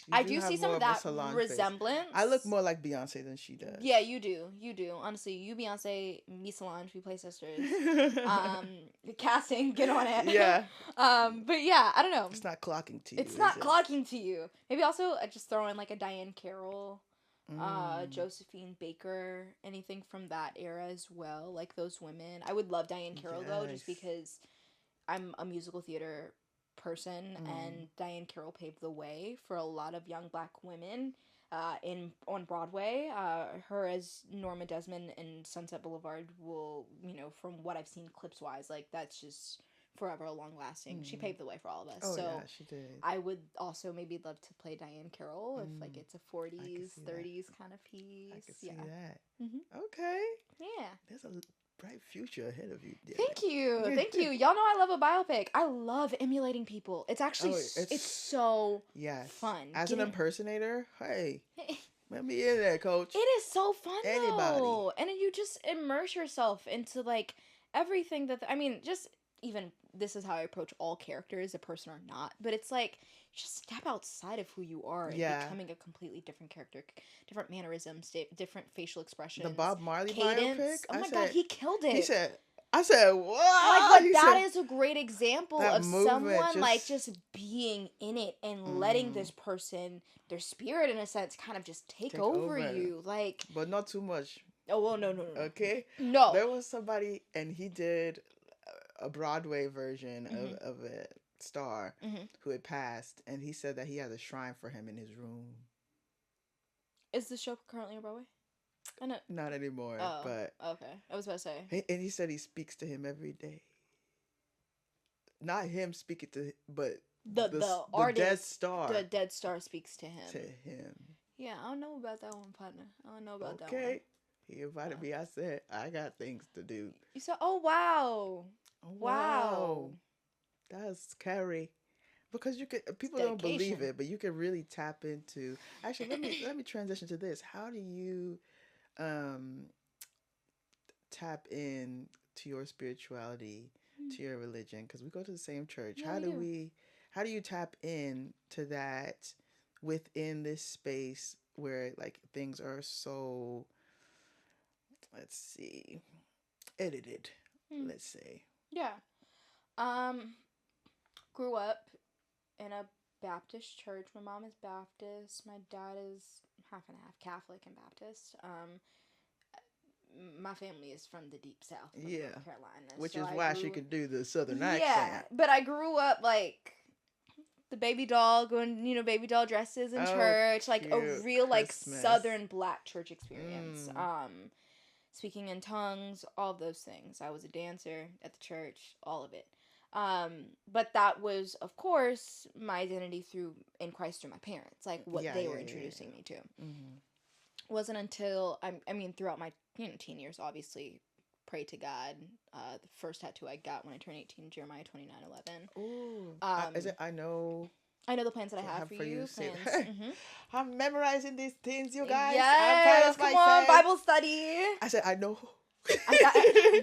You I do do have see some more of of a that Solange face. resemblance. I look more like Beyonce than she does. Yeah, you do. You do. Honestly, you Beyonce, me Solange, we play sisters. The casting, get on it. Yeah. But yeah, I don't know. It's not clocking to you. It's not is it? clocking to you. Maybe also just throw in like a Diane Carroll, Mm. Josephine Baker, anything from that era as well. Like those women. I would love Diane Carroll though, just Yes. because I'm a musical theater person, Mm. and Diane Carroll paved the way for a lot of young black women on Broadway. Her as Norma Desmond in Sunset Boulevard will, from what I've seen clips wise, like that's just forever long lasting. She paved the way for all of us. Oh So yeah, she did. I would also maybe love to play Diane Carroll if like Mm. it's a 40s, see that. 30s kind of piece. I can see Yeah. that. Mhm. Okay. Yeah. There's a bright future ahead of you. Thank you. Thank you. Y'all know I love a biopic. I love emulating people. It's actually Oh, it's so Yes. fun. As an Getting- impersonator, hey, let me in there, coach. It is so fun Anybody. though. And then you just immerse yourself into like everything that I mean, just even this is how I approach all characters, a person or not. But it's like just step outside of who you are and Yeah. becoming a completely different character, different mannerisms, different facial The expressions, Bob Marley biopic. cadence. Oh my god, he killed He it. said, I said, Like, wow. He that said is a great example that of movement someone like just just being in it and letting mm, this person, their spirit in a sense, kind of just take take over over, you. Like, but not too much. oh well, no, no, no, Okay, no, no. there was somebody, and he did a Broadway version Mm-hmm. of a star Mm-hmm. who had passed, and he said that he has a shrine for him in his room. Is the show currently on Broadway? I know. Not anymore, Oh, but okay. I was about to say and he said he speaks to him every day. Not him speaking to, but the the dead artist, the star Dead Star speaks to to him. him. Yeah, I don't know about that one, partner. I don't know about that one. Okay. He invited me. I said, I got things to do. You said, oh wow, Oh, wow, wow. That's Kerry. Because you could it's people don't believe dedication. it, but you can really tap into actually let me transition to this. How do you um tap in to your spirituality, to your religion? Because we go to the same church. Yeah, we do. How do you tap in to that within this space where like things are so, let's see, edited, Hmm. let's say. Yeah. Um, grew up in a Baptist church. My mom is Baptist. My dad is half and half Catholic and Baptist. My family is from the deep south of Yeah. North Carolina, Which so is I why she grew. can do the southern Yeah, accent. but I grew up like the baby doll going, baby doll dresses in Oh, church, like a cute. real like Christmas. southern black church experience. Mm. Speaking in tongues, all of those things. I was a dancer at the church, all of it. But that was, of course, my identity through in Christ through my parents, like what Yeah, they yeah, were yeah, introducing me yeah. to. Mm-hmm. Wasn't until I mean, throughout my teen years, obviously, pray to God. The first tattoo I got when I turned 18, Jeremiah 29:11. Ooh. Is Um, it I know I know the plans that I to have have for for you you. say Plans. I'm memorizing these things, you guys. I'm proud Yes, of come on, myself. Bible study. I said I know. I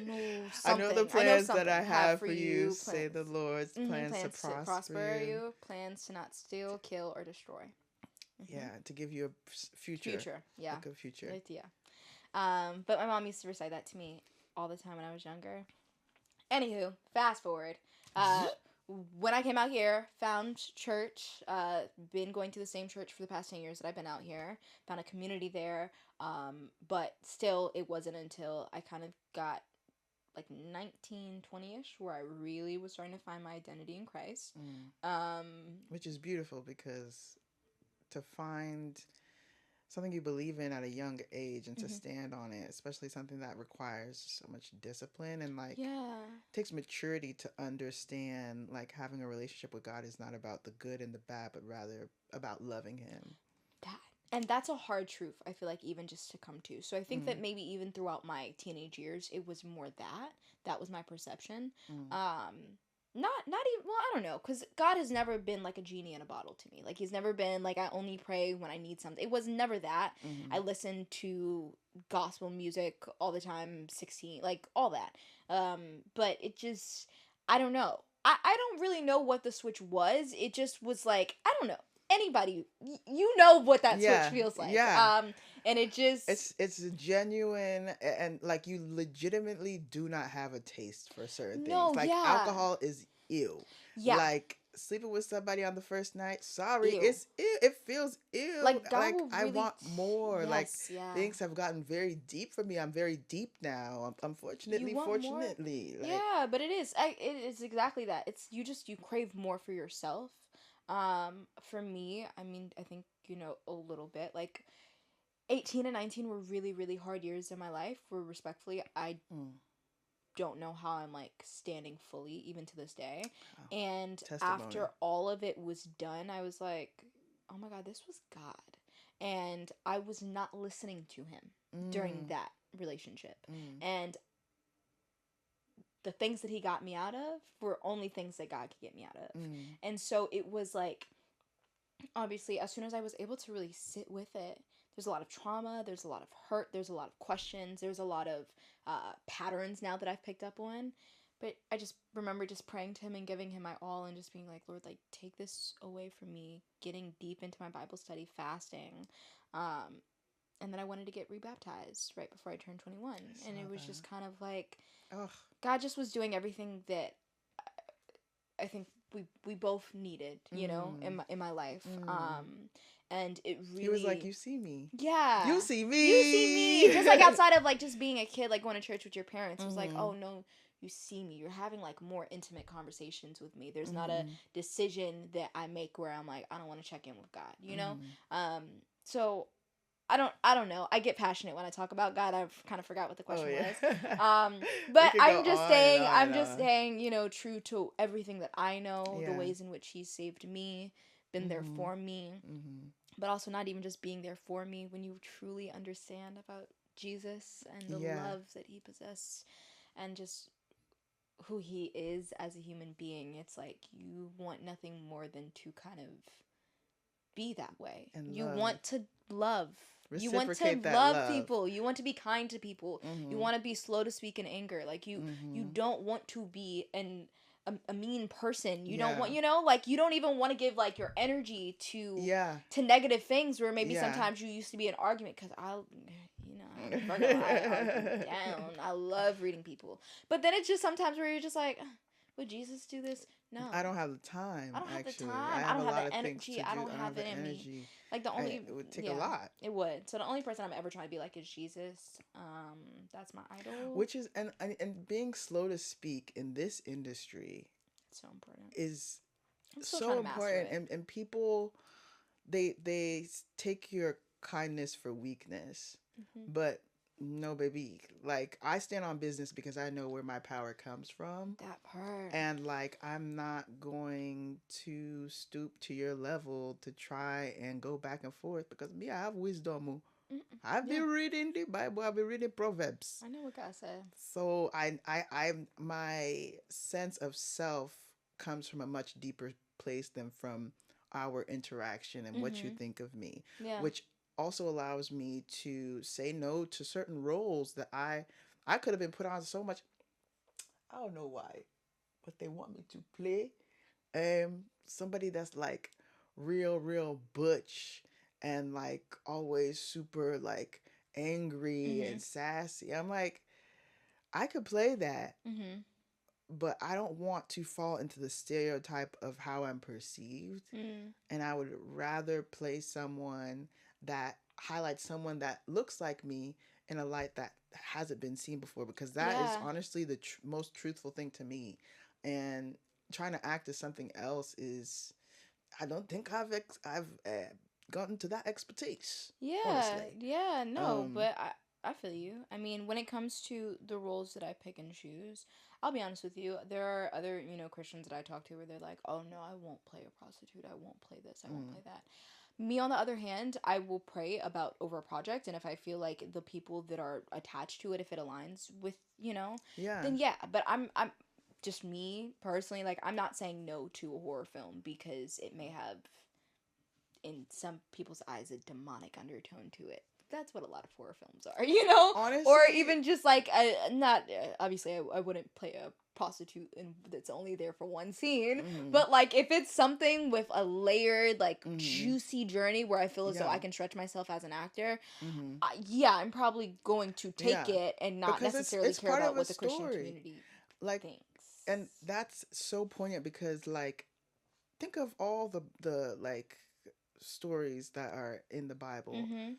know I know the something. I know plans that something. I Have have for for you, you say the plans. Lord's plans to Plans to prosper prosper you. you. Plans to not steal, kill, or destroy. Yeah, to give you a future, Future. Yeah. a good future. Yeah. But my mom used to recite that to me all the time when I was younger. Anywho, fast forward. Uh, when I came out here, found church. Been going to the same church for the past 10 years that I've been out here. Found a community there. But still, it wasn't until I kind of got like 19, 20-ish where I really was starting to find my identity in Christ. Mm. Um, Which is beautiful because to find something you believe in at a young age and to mm-hmm. stand on it, especially something that requires so much discipline and like Yeah. takes maturity to understand like having a relationship with God is not about the good and the bad, but rather about loving Him. That. And that's a hard truth, I feel like, even just to come to. So I think Mm. that maybe even throughout my teenage years, it was more that. That was my perception. Mm. Not even, well, I don't know, because God has never been like a genie in a bottle to me. Like, He's never been like, I only pray when I need something. It was never that. Mm-hmm. I listened to gospel music all the time, 16, like, all that. But it just, I don't know. I don't really know what the switch was. It just was like, I don't know. Anybody, you know what that switch Yeah, feels like. yeah. And it just, It's genuine and like you legitimately do not have a taste for certain things. no, Like yeah. alcohol is ill. Yeah. Like sleeping with somebody on the first night, sorry, Ew. it's ill. It feels ill. Like, God Like will I really, want more. Like yes, yeah. things have gotten very deep for me. I'm very deep now. You Unfortunately, want more? fortunately, like Yeah, but it is. It is exactly that. It's you crave more for yourself. For me, I mean, I think a little bit. Like 18 and 19 were really really hard years in my life. Where respectfully, I mm, don't know how I'm like standing fully even to this day. wow, And testimony. after all of it was done, I was like, oh my God, this was God. And I was not listening to Him during Mm, that relationship. mm, And the things that He got me out of were only things that God could get me out of. mm, And so it was like, obviously, as soon as I was able to really sit with it, there's a lot of trauma, there's a lot of hurt, there's a lot of questions, there's a lot of patterns now that I've picked up on. But I just remember just praying to him and giving him my all and just being like, Lord, like, take this away from me, getting deep into my Bible study, fasting. Um, and then I wanted to get rebaptized right before I turned 21. I And saw it was that. just kind of like, Oh, God just was doing everything that I think we both needed, you know, mm, in my life. mm. And it He was like, really, "You see me, you yeah, see you see me." me. Just like outside of like just being a kid, like going to church with your parents, it was like, Mm-hmm. oh no, you see me. You're having like more intimate conversations with me. There's not a Mm-hmm. decision that I make where I'm like, I don't want to check in with God, you know. Mm-hmm. Um, so I don't know. I get passionate when I talk about God. I've kind of forgot what the Oh question yeah. was. We But could go on and on I'm and just on. staying, you know, true to everything that I know, the Yeah. ways in which He saved me, been there Mm-hmm. for me, Mm-hmm. but also not even just being there for me. When you truly understand about Jesus and the Yeah. love that He possessed, and just who He is as a human being, it's like you want nothing more than to kind of be that way. And You love. want to love. You want to Reciprocate that love love. people. You want to be kind to people. You Mm-hmm. want to be slow to speak in anger. Like you Mm-hmm. don't want to be a mean person. You don't Yeah. want, you know, like you don't even want to give like your energy Yeah. to negative things where maybe Yeah. sometimes you used to be an argument cuz I'm a Virgo. I argue down. I love reading people. But then it's just sometimes where you're just like, would Jesus do this? No. I don't have the I time, don't have the actually. I time. I have a don't have lot the of things energy. to I do. don't I don't have have it the in me. energy. Like the only, It would take a yeah, lot. it would. So the only person I'm ever trying to be like is Jesus. That's my idol. Which is and being slow to speak in this industry It's so important. is I'm still trying so to master important, it. and people they take your kindness for weakness, Hmm. but no, baby, like I stand on business because I know where my power comes from, That part. and like I'm not going to stoop to your level to try and go back and forth because me, I have wisdom. Mm-mm. I've Yeah, been reading the Bible, I've been reading Proverbs. I know what God said. So my sense of self comes from a much deeper place than from our interaction and what you Hmm. think of me, Yeah. which also allows me to say no to certain roles that I could have been put on so much. I don't know why, but they want me to play somebody that's like real butch and like always super like angry Hmm. and sassy. I'm like, I could play that, Hmm. but I don't want to fall into the stereotype of how I'm perceived. Mm. And I would rather play someone that highlights someone that looks like me in a light that hasn't been seen before, because that is Yeah. honestly the most truthful thing to me. And trying to act as something else is, I don't think I've gotten to that expertise, Yeah, honestly. yeah, no, Um, but I feel you. I mean, when it comes to the roles that I pick and choose, I'll be honest with you. There are other, you know, Christians that I talk to where they're like, "Oh no, I won't play a prostitute. I won't play this. I won't mm, play that." Me, on the other hand, I will pray about over a project, and if I feel like the people that are attached to it, if it aligns with, you know, yeah, then yeah. But I'm just me personally. Like, I'm not saying no to a horror film because it may have in some people's eyes a demonic undertone to it. That's what a lot of horror films are, you know? Or honestly, even just like not obviously I wouldn't play a prostitute and that's only there for one scene, mm-hmm, but like if it's something with a layered like mm-hmm, juicy journey where I feel as though yeah, I can stretch myself as an actor, mm-hmm, yeah, I'm probably going to take yeah, it and not because necessarily it's care part about of a what the Christian story. community Like, thinks. and that's so poignant because like think of all the like stories that are in the Bible. Mhm.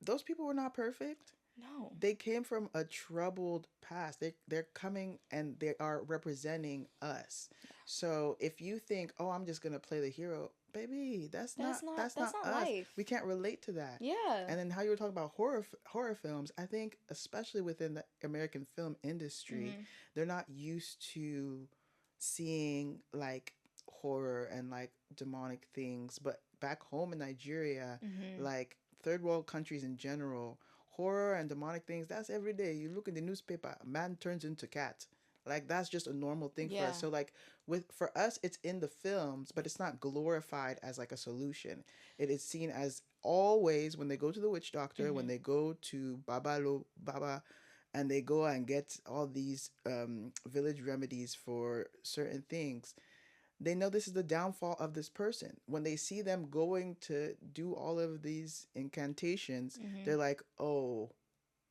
Those people were not perfect. No. They came from a troubled past. They're coming and they are representing us. So if you think, "Oh, I'm just going to play the hero." Baby, that's That's not not us. life. We can't relate to that. Yeah. And then how you were talking about horror films, I think especially within the American film industry, Mhm. they're not used to seeing like horror and like demonic things, but back home in Nigeria, Mhm. like third world countries in general, horror and demonic things, that's every day. You look in the newspaper, a man turns into cat. Like that's just a normal thing for us. Yeah. So like with for us it's in the films, but it's not glorified as like a solution. It is seen as always when they go to the witch doctor, when Mhm. they go to Baba and they go and get all these village remedies for certain things, they know this is the downfall of this person. When they see them going to do all of these incantations, Mm-hmm. they're like, oh,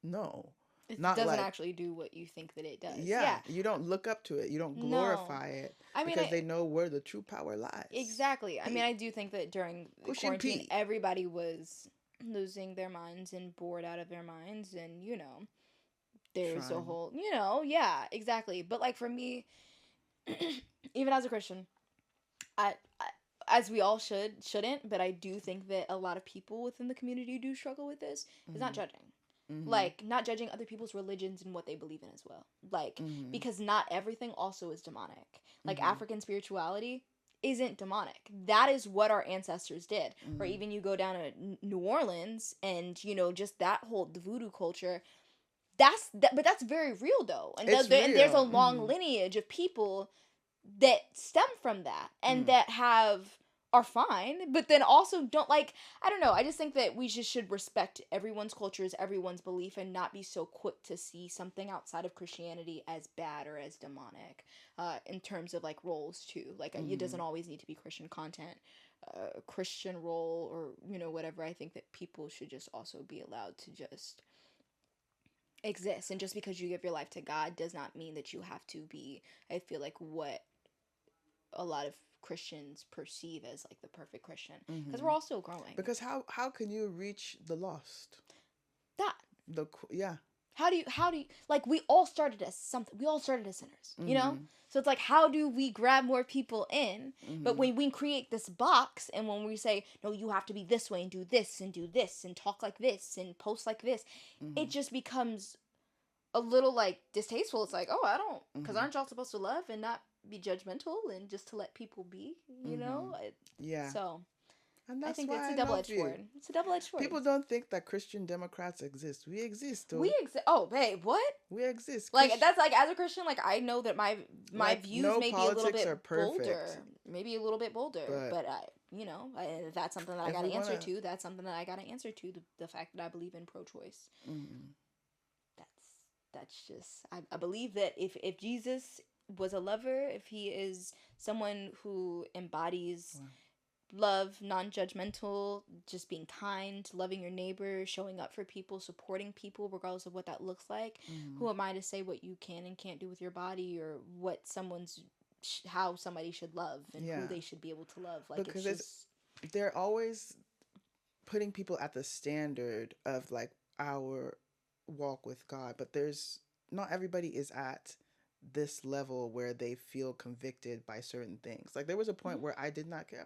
no. It Not doesn't like, actually do what you think that it does. yeah, Yeah. you don't look up to it, you don't No. glorify it, I mean, because they know where the true power lies. exactly. I mean, P. I do think that during the Pushing quarantine, P. everybody was losing their minds and bored out of their minds, and there's a Trying. whole, yeah, exactly. But like for me, even as a Christian, I as we all shouldn't, but I do think that a lot of people within the community do struggle with this. Is not Mm-hmm. judging. Mm-hmm. Like not judging other people's religions and what they believe in as well. Like Mm-hmm. because not everything also is demonic. Like Mm-hmm. African spirituality isn't demonic. That is what our ancestors did. Or Mm-hmm. even you go down to New Orleans and just that whole voodoo culture. But that's very real though, and It's and there's a real. long Mm-hmm. lineage of people that stem from that and that are fine, but then also don't, like, I don't know, I just think that we just should respect everyone's cultures, everyone's belief, and not be so quick to see something outside of Christianity as bad or as demonic, in terms of like roles too. Like it Mm-hmm. doesn't always need to be Christian content, Christian role, or whatever. I think that people should just also be allowed to just exist, and just because you give your life to God does not mean that you have to be, I feel like, what a lot of Christians perceive as like the perfect Christian, because Mm-hmm. we're all still growing. Because how can you reach the lost? That Yeah. how do you like, we all started as something, we all started as sinners, Mm-hmm. so it's like, how do we grab more people in? But Mm-hmm. when we create this box, and when we say, no, you have to be this way and do this and talk like this and post like this, Mm-hmm. it just becomes a little like distasteful. It's like, oh, I don't, because Mm-hmm. aren't y'all supposed to love and not be judgmental and just to let people be, Mm-hmm. Yeah. So And I that's think it's why a I double love edged you. sword. It's a double edged sword. People don't think that Christian Democrats exist. We exist, We though. exist. Oh, babe, what? We exist. Like that's like, as a Christian, like I know that my Like, views no may be a little politics bit are perfect, bolder, maybe a little bit bolder, but but if that's something that I if got we to want answer to. to. That's something that I got to answer to. The fact that I believe in pro-choice. Mm-hmm. That's just, I believe that if Jesus was a lover, if he is someone who embodies Wow. love, non-judgmental, just being kind, loving your neighbor, showing up for people, supporting people regardless of what that looks like, Mm-hmm. who am I to say what you can and can't do with your body, or what how somebody should love and who Yeah. they should be able to love? Like it's Because just, they're always putting people at the standard of like our walk with God, but there's not everybody is at this level where they feel convicted by certain things. Like there was a point Mhm. where I did not care.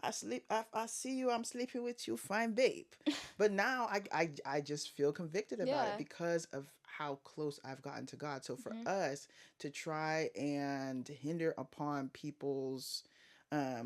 I sleep. I see you. I'm sleeping with you. Fine, babe. But now I just feel convicted about it Yeah. because of how close I've gotten to God. So for Hmm. us to try and hinder upon people's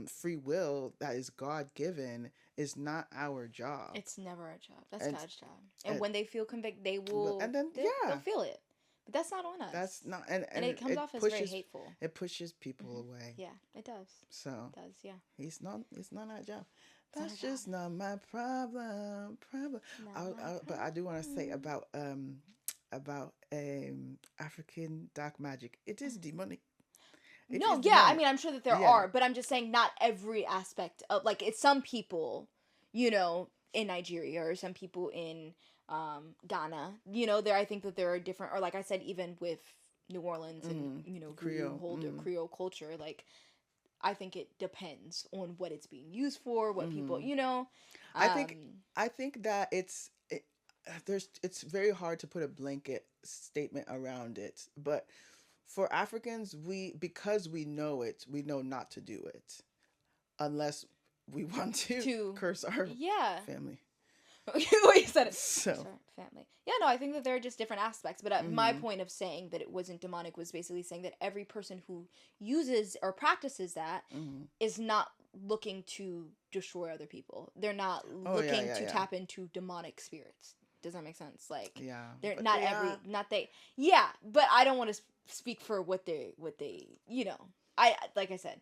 free will that is God given is not our job. It's never our job. That's And God's job. And and when they feel convicted, and then they'll yeah, feel it. But that's not on that's us. not And and it comes off as very hateful. it pushes people Hmm. away. Yeah, it does. So It does, yeah. it's not our job. It's not our That's job. just not my problem. Not my But I do want to say problem. about African dark magic. It is demonic. It is No, yeah, I demonic. mean, I'm sure that there Yeah. are, but I'm just saying not every aspect of, like, it's some people, in Nigeria, or some people in Ghana, there, I think that there are different, or like I said, even with New Orleans and, voodoo Creole. hold or Creole culture, like, I think it depends on what it's being used for, what people, I think um, I think that it's very hard to put a blanket statement around it, but for Africans, because we know it, we know not to do it unless we want to to, curse our yeah. family. You said it. So, Sorry, family. Yeah, no, I think that there are just different aspects. But my mhm, point of saying that it wasn't demonic was basically saying that every person who uses or practices that mhm. is not looking to destroy other people. They're not Oh yeah, looking yeah, to yeah, tap into demonic spirits. Does that make sense? Like, yeah. they're But not they every, are. not they. Yeah, but I don't want to speak for what they. I like I said,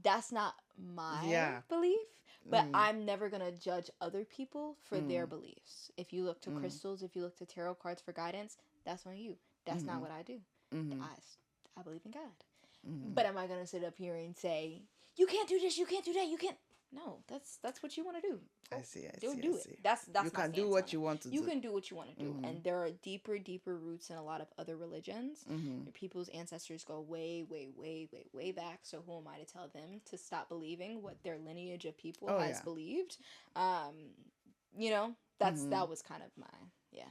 that's not my Yeah, belief. But I'm never going to judge other people for their Mm. beliefs. If you look to Mm. crystals, if you look to tarot cards for guidance, that's on you. That's not Mm. what I do. Mm. I believe in God. Mm. But am I going to sit up here and say, you can't do this, you can't do that, you can't? No, that's what you want to do. I Go, see. I go see. I do it. see. You That's my can do stance on what it. you want to You do. can do what you want to do, Mm-hmm. and there are deeper, deeper roots in a lot of other religions. Mm-hmm. People's ancestors go way, way, way, way, way back. So who am I to tell them to stop believing what their lineage of people Oh has yeah. believed? Mm-hmm. That was kind of my yeah.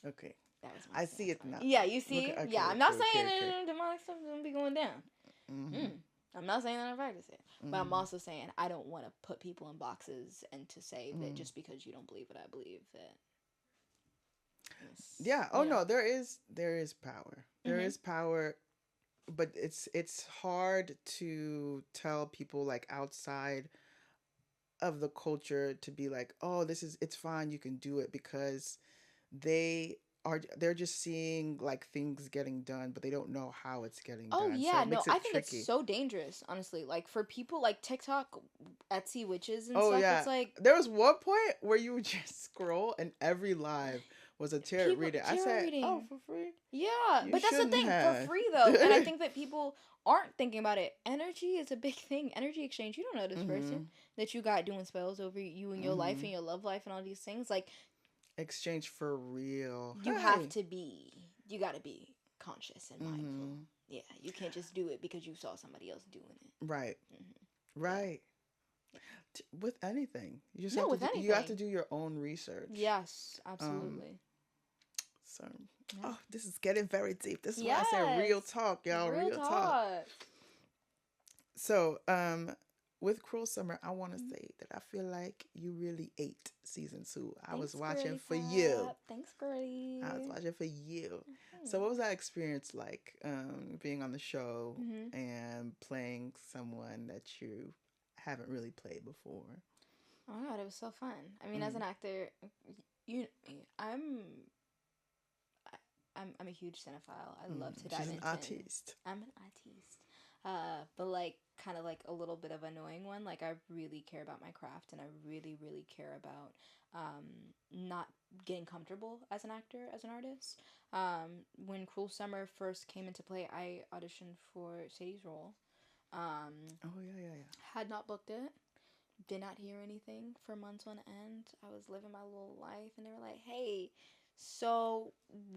Okay. That was my I see stance it on it. now. Yeah, you Okay. see? Okay. Yeah, I'm not Okay. Okay. saying Okay. that demonic stuff is gonna be going down. Mm-hmm. Mm. I'm not saying that I practice it, but I'm Mm-hmm. also saying I don't want to put people in boxes and to say that Mm. just because you don't believe what I believe that Yeah. Oh no. There is power. There Mm-hmm. is power, but it's hard to tell people like outside of the culture to be like, oh, it's fine, you can do it, because they they're just seeing like things getting done, but they don't know how it's getting Oh done, so yeah, it no, makes I it think it's tricky. so dangerous, honestly. Like for people like TikTok, Etsy witches and Oh stuff, it's yeah, like there was one point where you would just scroll and every live was a tarot people reader. I tarot said, oh, reading. for free? Yeah, You but that's the shouldn't thing, for have. free though. And I think that people aren't thinking about it. Energy is a big thing. Energy exchange. You don't know this person Mhm. that you got doing spells over you and your life and Mhm. your love life and all these things. Like Exchange for real. you have Hey. to be you got to be conscious and mindful. Mhm. Yeah, you can't just do it because you saw somebody else doing it. Right. Yeah. Right. With anything, you just No, have to with do, you have to anything. do your own research. Yes, Um. absolutely. So, Yeah. oh, this is getting very deep. This is why I said real Yes. talk, y'all. Real Real talk. talk. So, with Cruel Summer, I want to Mhm. say that I feel like you really ate season 2. I was Thanks, watching girly for you. pop. Thanks, I was girly. watching for you. So, Mhm. what was that experience like, being on the show Mhm. and playing someone that you haven't really played before? Oh my god, it was so fun. I mean, as Mm. an actor, you, I'm, I'm a huge cinephile. I love to She's dive an into. artiste. I'm an artiste. But like kind of like a little bit of annoying one. Like I really care about my craft, and I really, really care about not getting comfortable as an actor, as an artist. When Cruel Summer first came into play, I auditioned for Sadie's role. Oh yeah, yeah, yeah. Had not booked it. Did not hear anything for months on end. I was living my little life, and they were like, "Hey, so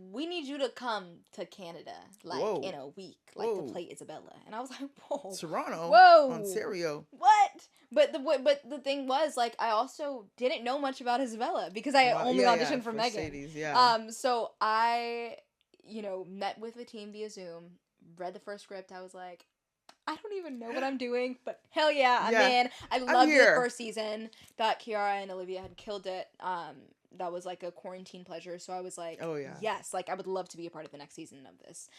we need you to come to Canada, like in Whoa, a week, like to whoa. play Isabella." And I was like, "Whoa, Toronto, whoa, Ontario. what?" But the thing was, like, I also didn't know much about Isabella because I had Wow, only yeah, yeah, auditioned for for Megan. Sadie's, yeah. So I, met with the team via Zoom, read the first script. I was like, I don't even know what I'm doing, but hell yeah, I'm Yeah, in. I I'm loved the here. first season. Thought Kiara and Olivia had killed it. That was like a quarantine pleasure. So I was like, Oh yeah. yes, like I would love to be a part of the next season of this.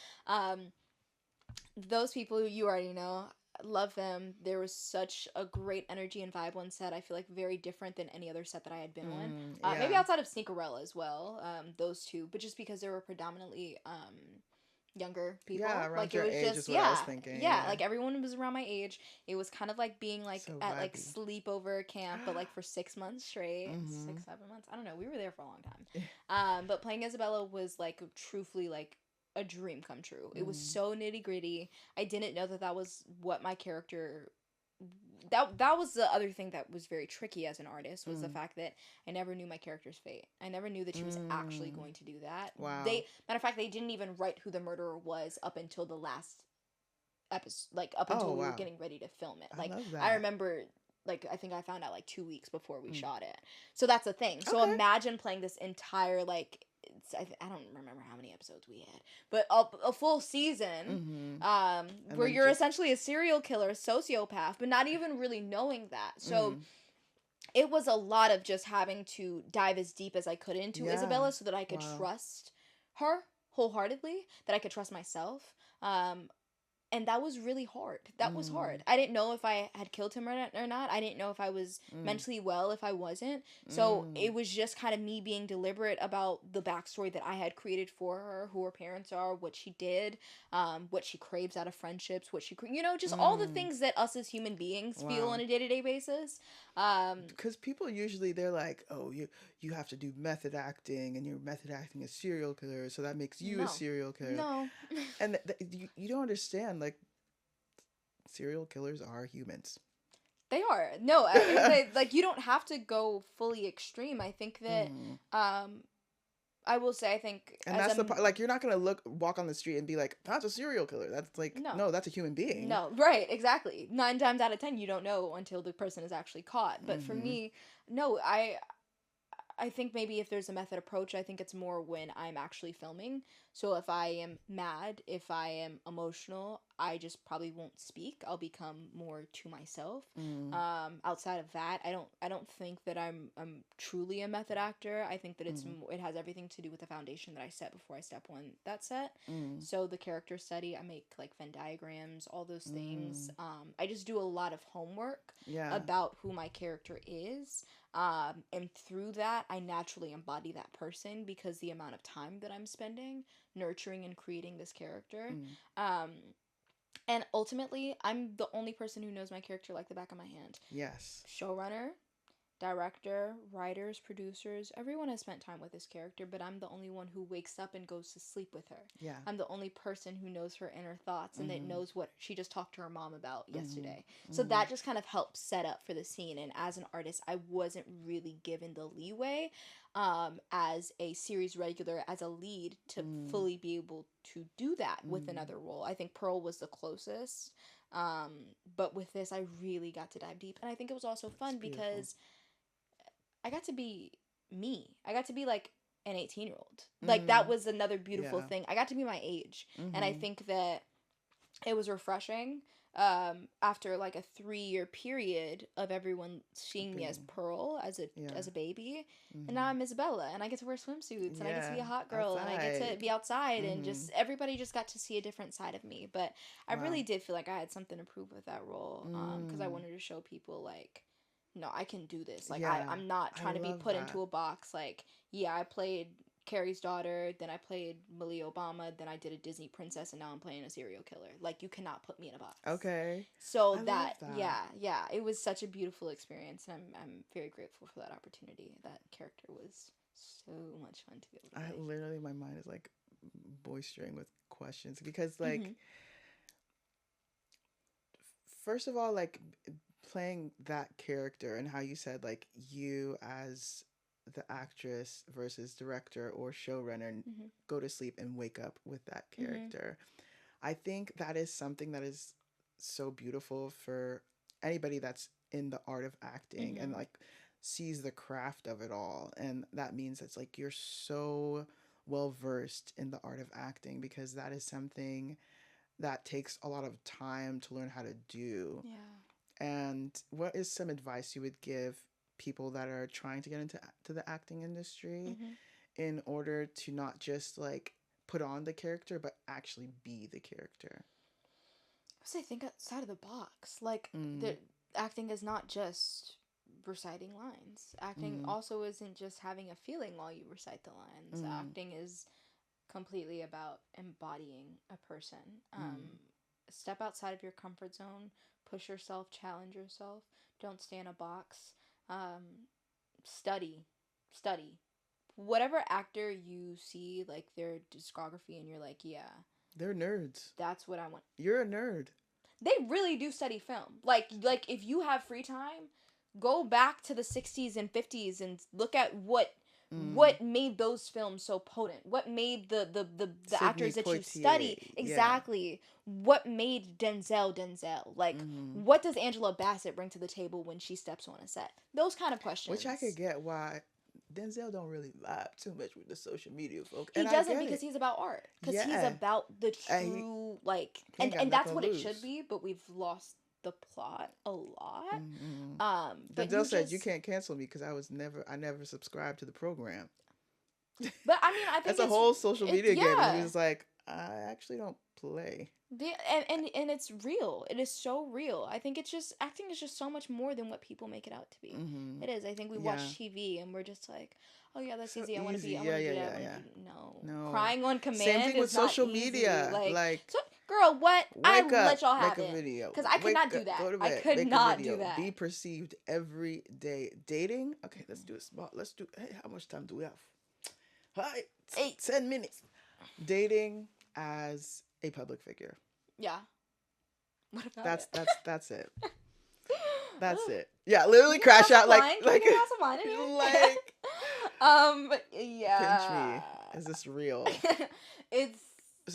Those people who you already know, love them. There was such a great energy and vibe on set. I feel like very different than any other set that I had been on. Maybe Yeah. outside of Sneakerella as well. Those two, but just because they were predominantly younger Yeah, people. Like around it your was age just is what I was yeah, thinking. yeah. Yeah. Like everyone was around my age. It was kind of like being like So at like vibey. sleepover camp, but like for 6 months straight, Mm-hmm. 6 7 months. I don't know. We were there for a long time. But playing Isabella was like truthfully like a dream come true. It was Mm. so nitty gritty. I didn't know that that was what my character that was the other thing that was very tricky as an artist was the Mm. fact that I never knew my character's fate. I never knew that she was actually Mm. going to do that. Wow. They matter of fact they didn't even write who the murderer was up until the last episode, like up Oh until we were wow. getting ready to film it. I Like love I that. remember like I think I found out like 2 weeks before we Mm. shot it. So that's the thing. So Okay. imagine playing this entire like I don't remember how many episodes we had, but a full season Mm-hmm. And where then you're just. essentially a serial killer, sociopath, but not even really knowing that. So Mm. it was a lot of just having to dive as deep as I could into Yeah. Isabella so that I could Wow. trust her wholeheartedly, that I could trust myself. Um, and that was really hard. That was Mm. hard. I didn't know if I had killed him or not. I didn't know if I was Mm. mentally well, if I wasn't. So Mm. it was just kind of me being deliberate about the backstory that I had created for her, who her parents are, what she did, what she craves out of friendships, what just all the Mm. things that us as human beings feel on Wow. a day-to-day basis. Um, Because people usually they're like, oh, you have to do method acting, and you're method acting a serial killer, so that makes you a no, serial killer. no. And you don't understand, like, serial killers are humans. They are. No, like you don't have to go fully extreme. I think that Mm. um I will say I think And as that's a the part. Like, you're not gonna walk on the street and be like, "That's a serial killer." That's like, no. no, that's a human being. No, right, exactly. 9 times out of 10 you don't know until the person is actually caught. But for Mm-hmm. me, no, I think maybe if there's a method approach, I think it's more when I'm actually filming. So if I am mad, if I am emotional, I just probably won't speak. I'll become more to myself. Mm. Outside of that, I don't think that I'm truly a method actor. I think that Mm. it has everything to do with the foundation that I set before I step on that set. Mm. So the character study, I make like Venn diagrams, all those things. Mm. I just do a lot of homework Yeah. about who my character is, and through that, I naturally embody that person because the amount of time that I'm spending nurturing and creating this character. Mm. Um, and ultimately, I'm the only person who knows my character like the back of my hand. Yes. Showrunner, director, writers, producers, everyone has spent time with this character, but I'm the only one who wakes up and goes to sleep with her. Yeah. I'm the only person who knows her inner thoughts and that Mm-hmm. knows what she just talked to her mom about Mm-hmm. yesterday. So Mm-hmm. that just kind of helps set up for the scene. And as an artist, I wasn't really given the leeway as a series regular, as a lead, to Mm. fully be able to do that with Mm. another role. I think Pearl was the closest. Um, but with this, I really got to dive deep. And I think it was also It's fun beautiful. because I got to be me. I got to be like an 18-year-old. Like that Mm. was another beautiful Yeah. thing. I got to be my age. And I Mm-hmm. think that it was refreshing after like a 3-year period of everyone seeing me as Being. Pearl Yeah. as a baby. And now Mm-hmm. I'm Isabella and I get to wear swimsuits and I get to Yeah. be a hot girl and I get to Outside. be outside and Mm-hmm. just everybody just got to see a different side of me. But I Wow. really did feel like I had something to prove with that role because I Mm. wanted to show people like no, I can do this. Like Yeah. I'm not I trying to be love put that. into a box. Like yeah, I played Kerry's daughter, then I played Malia Obama, then I did a Disney princess, and now I'm playing a serial killer. Like you cannot put me in a box. Okay. So I love that that. yeah, it was such a beautiful experience, and I'm very grateful for that opportunity. That character was so much fun to be able to I play. literally, my mind is like boistering with questions because, like, Mm-hmm. first of all, like, playing that character and how you said, like, you as the actress versus director or showrunner Mm-hmm. go to sleep and wake up with that Mm-hmm. character. I think that is something that is so beautiful for anybody that's in the art of acting and, Mm-hmm. like, sees the craft of it all. And that means it's like you're so well versed in the art of acting because that is something that takes a lot of time to learn how to do. Yeah. And what is some advice you would give people that are trying to get into the acting industry Mm-hmm. in order to not just like put on the character but actually be the character? I say think outside of the box. Like Mm. the acting is not just reciting lines. Acting Mm. also isn't just having a feeling while you recite the lines. Mm. Acting is completely about embodying a person. Mm. Step outside of your comfort zone, push yourself, challenge yourself. Don't stay in a box. Study, study. Whatever actor you see, like their discography, and you're like, yeah, They're nerds. that's what I want. You're a nerd. They really do study film. Like if you have free time, go back to the 60s and 50s and look at Mm. what made those films so potent. What made the Sidney actors that you Poitier. study Yeah. exactly. What made Denzel. Like Mm-hmm. what does Angela Bassett bring to the table when she steps on a set? Those kind of Which I could questions. get why Denzel don't really vibe too much with the social media folk, He and I doesn't get because it. he's about art. Because he's Yeah, about the he true like he ain't got and that's nothing to what it should lose. be, but we've lost the plot a lot. Mm-hmm. But Denzel you said you just can't cancel me because I never subscribed to the program. but I mean I think That's a whole social it's media game, and he yeah. was like, I actually don't play. And it's real. It is so real. I think it's just acting is just so much more than what people make it out to be. Mm-hmm. It is. I think we Yeah. watch TV and we're just like, oh yeah, that's So easy. I want to easy. be. I Yeah, want to yeah, do that. I yeah, want yeah. to do. No, No. crying on Same command thing with is not social easy. media. Like, Like, so girl, what? I wake let up, y'all make have a it video. because I could Wake not do up, that. go to I bed, could make a not do video. that. Be perceived every day. Dating? Okay, let's do it smart. Let's do, hey, how much time do we have? Hi, Hey, 10 minutes. Dating as a public figure. yeah. What about That's it? that's that's it. That's Ugh. it. Yeah, Can literally we get a crash glass of out like wine? Can we like get a glass of wine in here? like pinch Yeah. me. Is this real? It's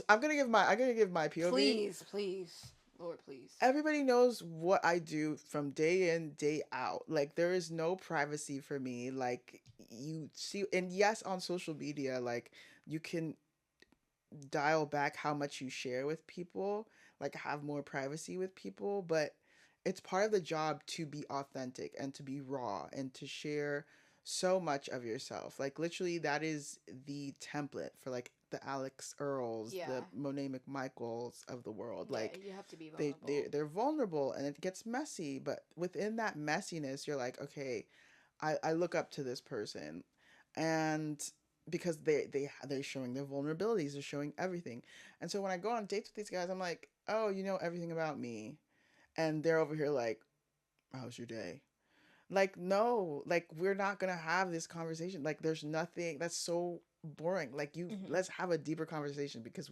I'm gonna give my POV. please, please, Lord, please. Everybody knows what I do from day in, day out. Like there is no privacy for me. Like you see, and yes, on social media, like you can dial back how much you share with people, like have more privacy with people, but it's part of the job to be authentic and to be raw and to share so much of yourself. Like literally that is the template for like the Alex Earls, Yeah. the Monet McMichaels of the world. Yeah, Like you have to be they vulnerable. they're vulnerable and it gets messy, but within that messiness you're like, okay, I look up to this person, and because they're showing their vulnerabilities, they're showing everything. And so when I go on dates with these guys, I'm like, oh, you know everything about me, and they're over here like, how's your day? Like, no, like we're not gonna have this conversation. Like there's nothing, that's so boring. Like you, Hmm. let's have a deeper conversation because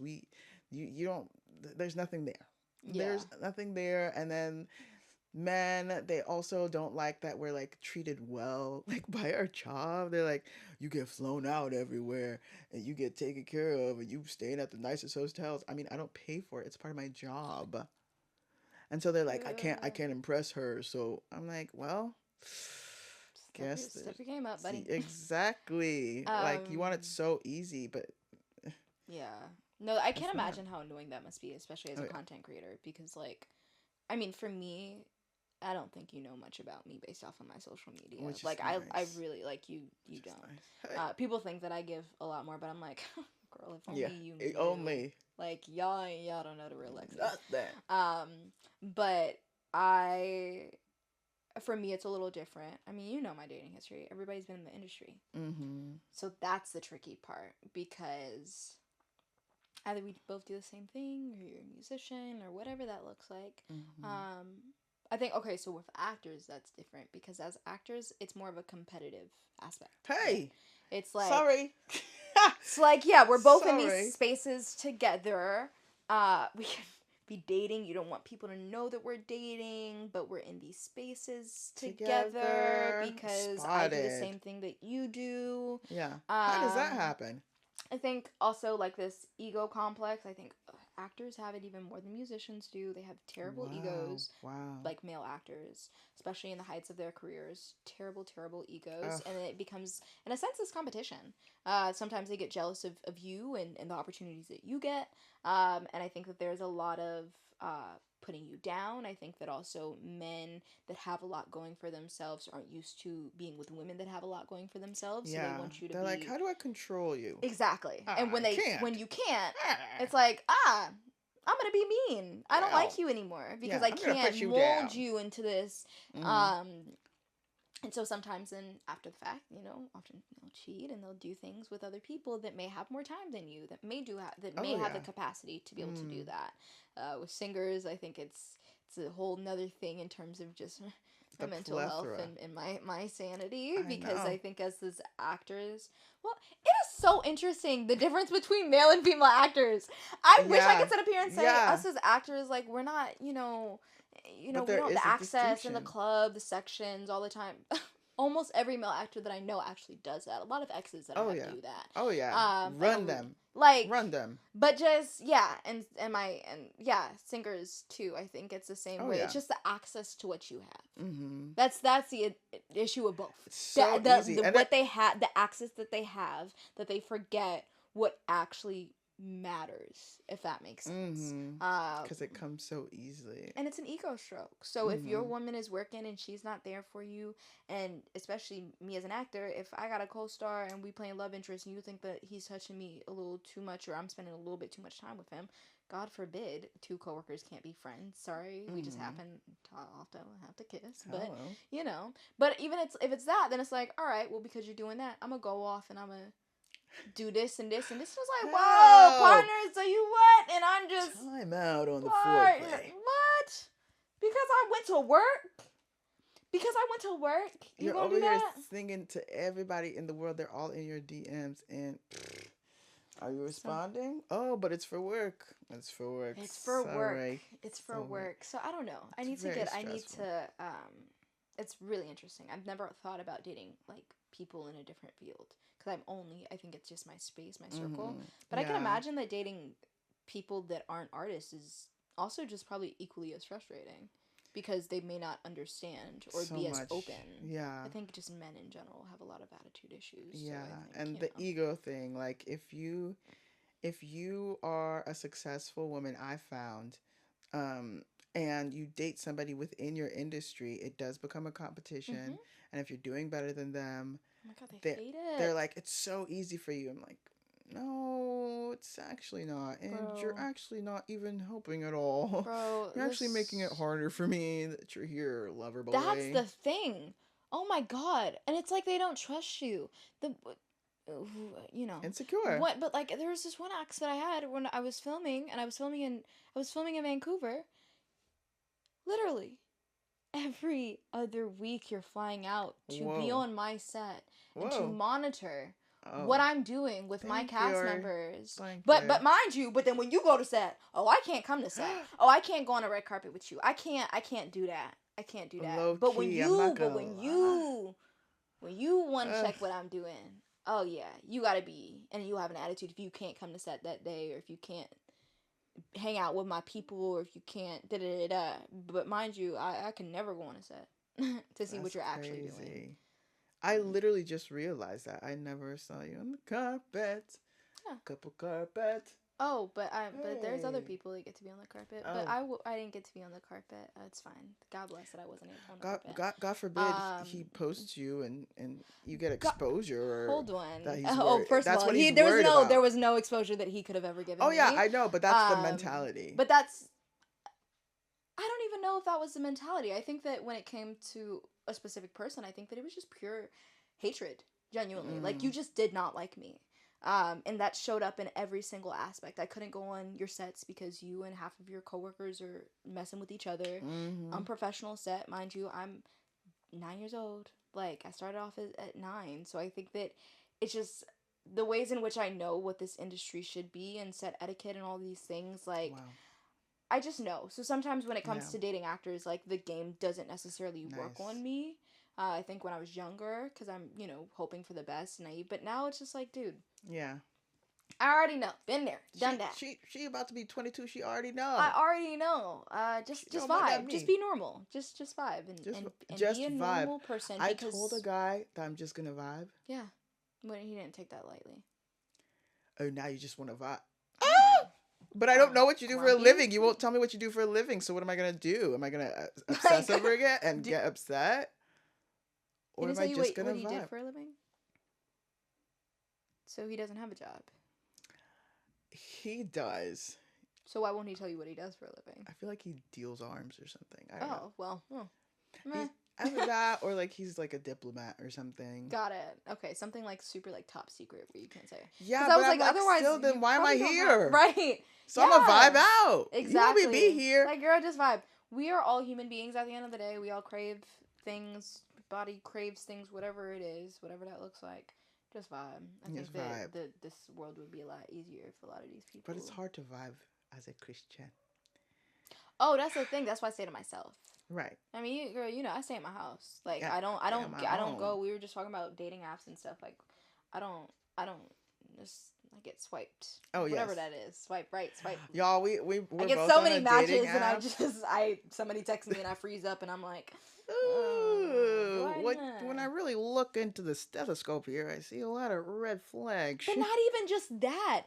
you don't, there's nothing there. Yeah. There's nothing there. And then men, they also don't like that we're like treated well like by our job. They're like, you get flown out everywhere and you get taken care of and you staying at the nicest hotels. I mean, I don't pay for it, it's part of my job. And so they're like, I can't impress her. So I'm like, well, guess Step there's, your game up, see, buddy. exactly, like you want it Um. so easy, but Yeah. No, I can't it's not. imagine how annoying that must be, especially as Oh a yeah, content creator, because like, I mean, for me, I don't think you know much about me based off of my social media. which is Like I nice, really like you which is don't. nice. Hey, People think that I give a lot more, but I'm like, girl, if yeah, only you it knew. only Like y'all don't know the real Lexi. nothing. Um, but I, for me, it's a little different. I mean, you know my dating history. Everybody's been in the industry, Mm-hmm. so that's the tricky part because either we both do the same thing or you're a musician or whatever that looks like. Mm-hmm. um I think, okay, so with actors that's different because as actors it's more of a competitive aspect, right? Hey, It's like sorry. yeah, we're both in Sorry. these spaces together. We can be dating, you don't want people to know that we're dating, but we're in these spaces together Together, because I do the spotted. same thing that you do. Yeah. How does that um happen? I think also like this ego complex. I think actors have it even more than musicians do. They have terrible Wow. egos, Wow. like male actors, especially in the heights of their careers. Terrible, terrible egos, Ugh. and it becomes, in a sense, this competition. Sometimes they get jealous of you and the opportunities that you get. And I think that there's a lot of putting you down. I think that also men that have a lot going for themselves aren't used to being with women that have a lot going for themselves, so they Yeah. want you to They're like, be how do I control you? exactly. And I when can't. you can't, Ah. it's like, I'm gonna be mean. I don't Well, like you anymore because yeah, I I'm gonna put can't you mold down. you into this. Mm-hmm. Um, and so sometimes then after the fact, often they'll cheat and they'll do things with other people that may have more time than you, that may Oh have the yeah. capacity to be able to do Mm. that. With singers, I think it's a whole nother thing in terms of just my The mental health plethora. and my sanity, I because know. I think as actors, well, it is so interesting the difference between male and female actors. I wish I Yeah. could sit up here and say Yeah. us as actors, like, we're not, But we there don't, is the a access in the distinction. club, the sections all the time. Almost every male actor that I know actually does that. A lot of exes that I Oh have yeah. do that. Oh yeah. And Run them. like, Run them. but just yeah, and yeah, singers too. I think it's the same Oh way. yeah. It's just the access to what you have. Mm-hmm. That's the issue of both. It's so easy. The And what they have, the access that they have, that they forget what actually matters, if that makes sense. Mm-hmm. Because it comes so easily. And it's an ego stroke. So if your Mm-hmm. woman is working and she's not there for you, and especially me as an actor, if I got a co-star and we playing love interest and you think that he's touching me a little too much or I'm spending a little bit too much time with him, God forbid, two coworkers can't be friends. Sorry, we just Mm-hmm. happen to often have to kiss. But Hello. you know, but even if it's that, then it's like, all right, well, because you're doing that, I'm gonna go off and I'm gonna do this and this and this. Was like, whoa, Help! partners, so you what? And I'm just Time out on the partner, foreplay. what? Because I went to work. Because I went to work. You You're gonna over do here that? singing to everybody in the world. They're all in your DMs. And are you So responding? Oh, but it's for work. It's for work. it's for work. Sorry. It's for Sorry. work. So I don't know. It's very I need stressful. to it's really interesting. I've never thought about dating like people in a different field because I think it's just my space, my circle. Mm-hmm. But I can Yeah. imagine that dating people that aren't artists is also just probably equally as frustrating because they may not understand or So be as much. open. Yeah. I think just men in general have a lot of attitude issues. So Yeah. I think, And the ego thing. Like if you are a successful woman, I found, um, and you date somebody within your industry, it does become a mm-hmm. competition. And if you're doing better than them, Oh my god, they they're, hate they're it. like, it's so easy for you. I'm like, no, it's actually not. And you're Bro, actually not even helping at all. bro, You're actually making it this harder for me that you're here, lover that's boy. the thing. Oh my god. And it's like they don't trust you. The you know. Insecure. What but like there was this one acts that I had when I was filming and I was filming in Vancouver. Literally every other week you're flying out to be Whoa. on my set and to Whoa. monitor what Oh. I'm doing with my Thank cast you. members. Thank But you. mind you, but then when you go to set, oh I can't come to set. Oh I can't go on a red carpet with you. I can't do that. I can't do that. Low key, I'm not But gonna lie. when you want to Ugh. check what I'm doing, oh yeah, you gotta be and you have an attitude if you can't come to set that day or if you can't hang out with my people or if you can't da da da da. But mind you, I can never go on a set to see what That's you're actually doing. crazy. I literally just realized that. I never saw you on the carpet. Yeah. Couple carpet. Oh, but there's other Hey. people that get to be on the carpet. But Oh, I didn't get to be on the carpet. It's fine. God bless that I wasn't on the God, carpet. God, God forbid he Um, posts you and you get God, exposure or hold on. that he's Oh, worried. first of That's all, what he's there was worried there about. was no exposure that he could have ever given Oh yeah, me. I know, but that's the mentality. But that's I don't even know if that was the mentality. I think that when it came to a specific person, I think that it was just pure hatred, genuinely. Like you Mm, just did not like me. And that showed up in every single aspect. I couldn't go on your sets because you and half of your coworkers are messing with each other. mm-hmm. Unprofessional set, mind you. I'm 9 years old. Like I started off at 9, so I think that it's just the ways in which I know what this industry should be and set etiquette and all these things. Like Wow. I just know. So sometimes when it Yeah. comes to dating actors, like the game doesn't necessarily work Nice. on me. I think when I was younger, because I'm, hoping for the best, naive. But now it's just like, dude, Yeah. I already know. Been there, done She that. she she about to be 22. She already I know. already know. She Just know about that vibe. Just me. be normal. Just vibe Just and be just a vibe. normal person I told a because guy that I'm just gonna vibe. yeah, but he didn't take that lightly. Oh, now you just want to vibe. Yeah. But I don't know what you do for a Grumpy. living. You won't tell me what you do for a living. So what am I gonna do? Am I gonna obsess over it and Do- get upset, He or didn't am I tell you just gonna what he did vibe? for a living, so he doesn't have a job. He does. So why won't he tell you what he does for a living? I feel like he deals arms or something. I don't know. Oh well. He's Meh. either that or like he's like a diplomat or something. Got it. Okay, something like super like top secret where you can't say. Yeah, Because but I was I'm like, like, otherwise, still, then you why am I probably don't here? right. So I'm gonna vibe Yeah. out. Exactly. You want me to be here? Like, girl, just vibe. We are all human beings at the end of the day. We all crave things. Body craves things, whatever it is, whatever that looks like. Just vibe. I Just think vibe. that this world would be a lot easier for a lot of these people. But it's hard to vibe as a Christian. Oh, that's the thing. That's why I stay to myself. Right. I mean, girl, I stay at my house. Like, Yeah, I stay on my don't go. own. We were just talking about dating apps and stuff. Like, I don't just I get swiped. Oh, Whatever yes. that is. Swipe right, swipe. Y'all, we're I get both so on many a matches, dating and app. somebody texts me, and I freeze up, and I'm like, Ooh, why when I not? really look into the stethoscope here, I see a lot of red flags. But not even just that.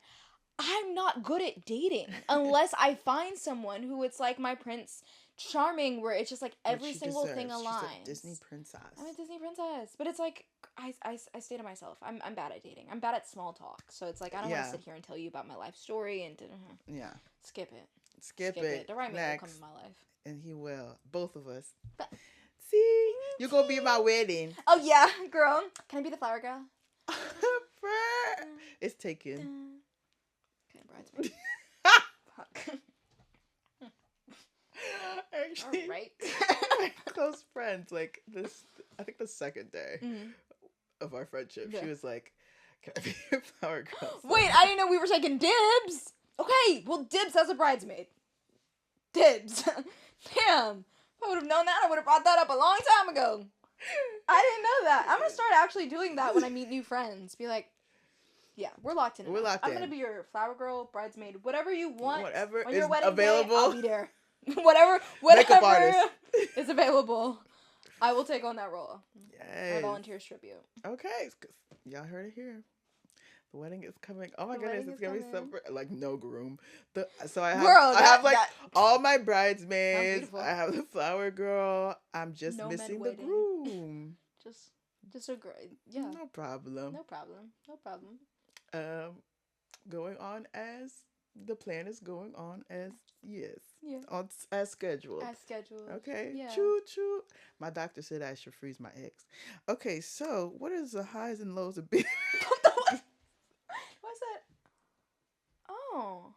I'm not good at dating unless I find someone who it's like my Prince Charming, where it's just like Which every she single thing deserves. She's a aligns. Disney princess. I'm a Disney princess, but it's like I stay to myself. I'm bad at dating. I'm bad at small talk, so it's like I don't want to Yeah. sit here and tell you about my life story and Yeah. skip it. Skip it. The right man will come Next. in my life. And he will. Both of us. But, See? You're going to be at my wedding. oh yeah, girl. Can I be the flower girl? It's taken. Okay, bridesmaid. Fuck. Actually, All right. my close friends, like this, I think the second day of our friendship, she was like, "Can I be a flower girl?" Wait, I didn't know we were taking dibs. Okay, well, dibs as a bridesmaid. Dibs. Damn. If I would have known that, I would have brought that up a long time ago. I didn't know that. I'm gonna start actually doing that when I meet new friends. Be like, yeah, we're locked in. We're locked I'm in. gonna be your flower girl, bridesmaid, whatever you want. Whatever on is your wedding available. Day, I'll be there. whatever Makeup artist is available, I will take on that role. Yes. I volunteer tribute. Okay, y'all heard it here. The wedding is coming. Oh my The goodness, wedding it's is gonna be coming. so like no groom. So I have Girl, I have like that all my sounds bridesmaids. beautiful. I have the flower girl. I'm just No men missing the waiting. groom. Just a great, yeah. No problem. No problem. Going on as the plan is going on as yes. Yeah. As scheduled. As scheduled. Okay. Yeah. Choo choo. My doctor said I should freeze my eggs. Okay, so what is the highs and lows of being? What's that? Oh.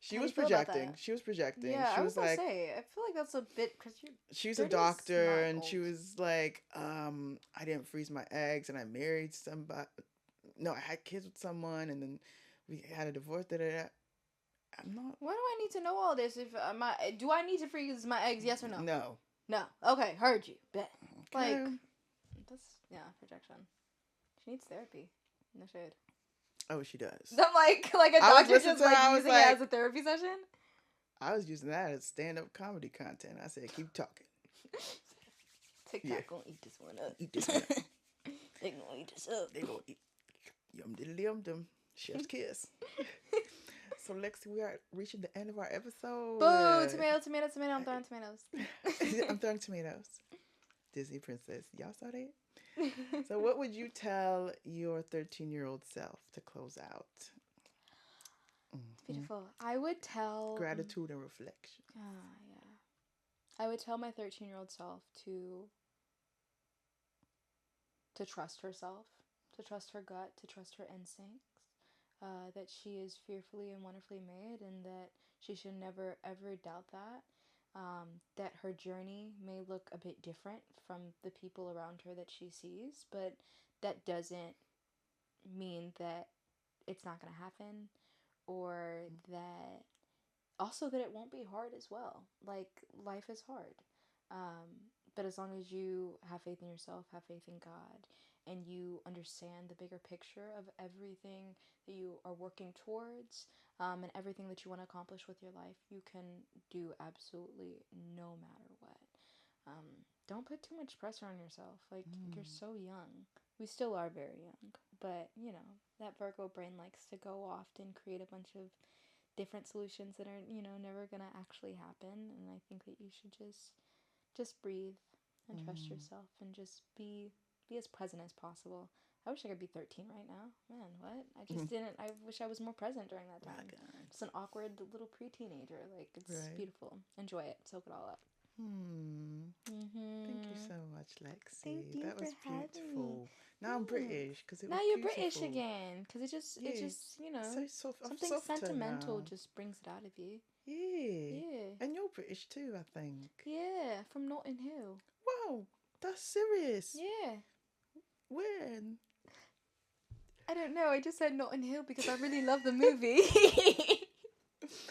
She How was do you feel about projecting. that? She was projecting. Yeah, she I was was gonna like, say, I feel like that's a bit because you. she's a 30's doctor, not and she old. was like, I didn't freeze my eggs, and I married somebody. No, I had kids with someone, and then we had a divorce. I'm not. Why do I need to know all this? If do I need to freeze my eggs? Yes or no? No. No. Okay, heard you. Bet. Okay. Like, that's projection. She needs therapy. No shade. Oh, she does. I'm like a I was doctor listening just to her, like I was using like- it as a therapy session. I was using that as stand-up comedy content. I said, keep talking. TikTok Yeah. gonna eat this one up. Eat this one up. They gonna eat this up. They gonna eat. Yum diddly yum dum. Chef's kiss. So, Lexi, we are reaching the end of our episode. Boo! Tomato. I'm throwing tomatoes. I'm throwing tomatoes. Disney princess. Y'all saw that? So, what would you tell your 13-year-old self to close out? Beautiful. I would tell Gratitude and reflection. I would tell my 13-year-old self to trust herself, to trust her gut, to trust her instincts, that she is fearfully and wonderfully made, and that she should never ever doubt that. That her journey may look a bit different from the people around her that she sees, but that doesn't mean that it's not going to happen, or that also that it won't be hard as well. Like, life is hard. But as long as you have faith in yourself, have faith in God, and you understand the bigger picture of everything that you are working towards, and everything that you want to accomplish with your life, you can do absolutely no matter what. Don't put too much pressure on yourself. Like, you're so young. We still are very young. But, that Virgo brain likes to go off and create a bunch of different solutions that are, never going to actually happen. And I think that you should just breathe and trust yourself and just be as present as possible. I wish I could be 13 right now. Man, what? I just didn't. I wish I was more present during that time. Just an awkward little pre-teenager. Like, it's beautiful. Enjoy it. Soak it all up. Thank you so much, Lexi. Thank you that was for having beautiful. me. Now I'm British because it was Now you're beautiful. British again. Because it just, So I'm something softer sentimental now. just brings it out of you. Yeah. Yeah. And you're British too, I think. Yeah, from Notting Hill. Wow, that's serious. Yeah. When? I don't know. I just said Notting Hill because I really love the movie.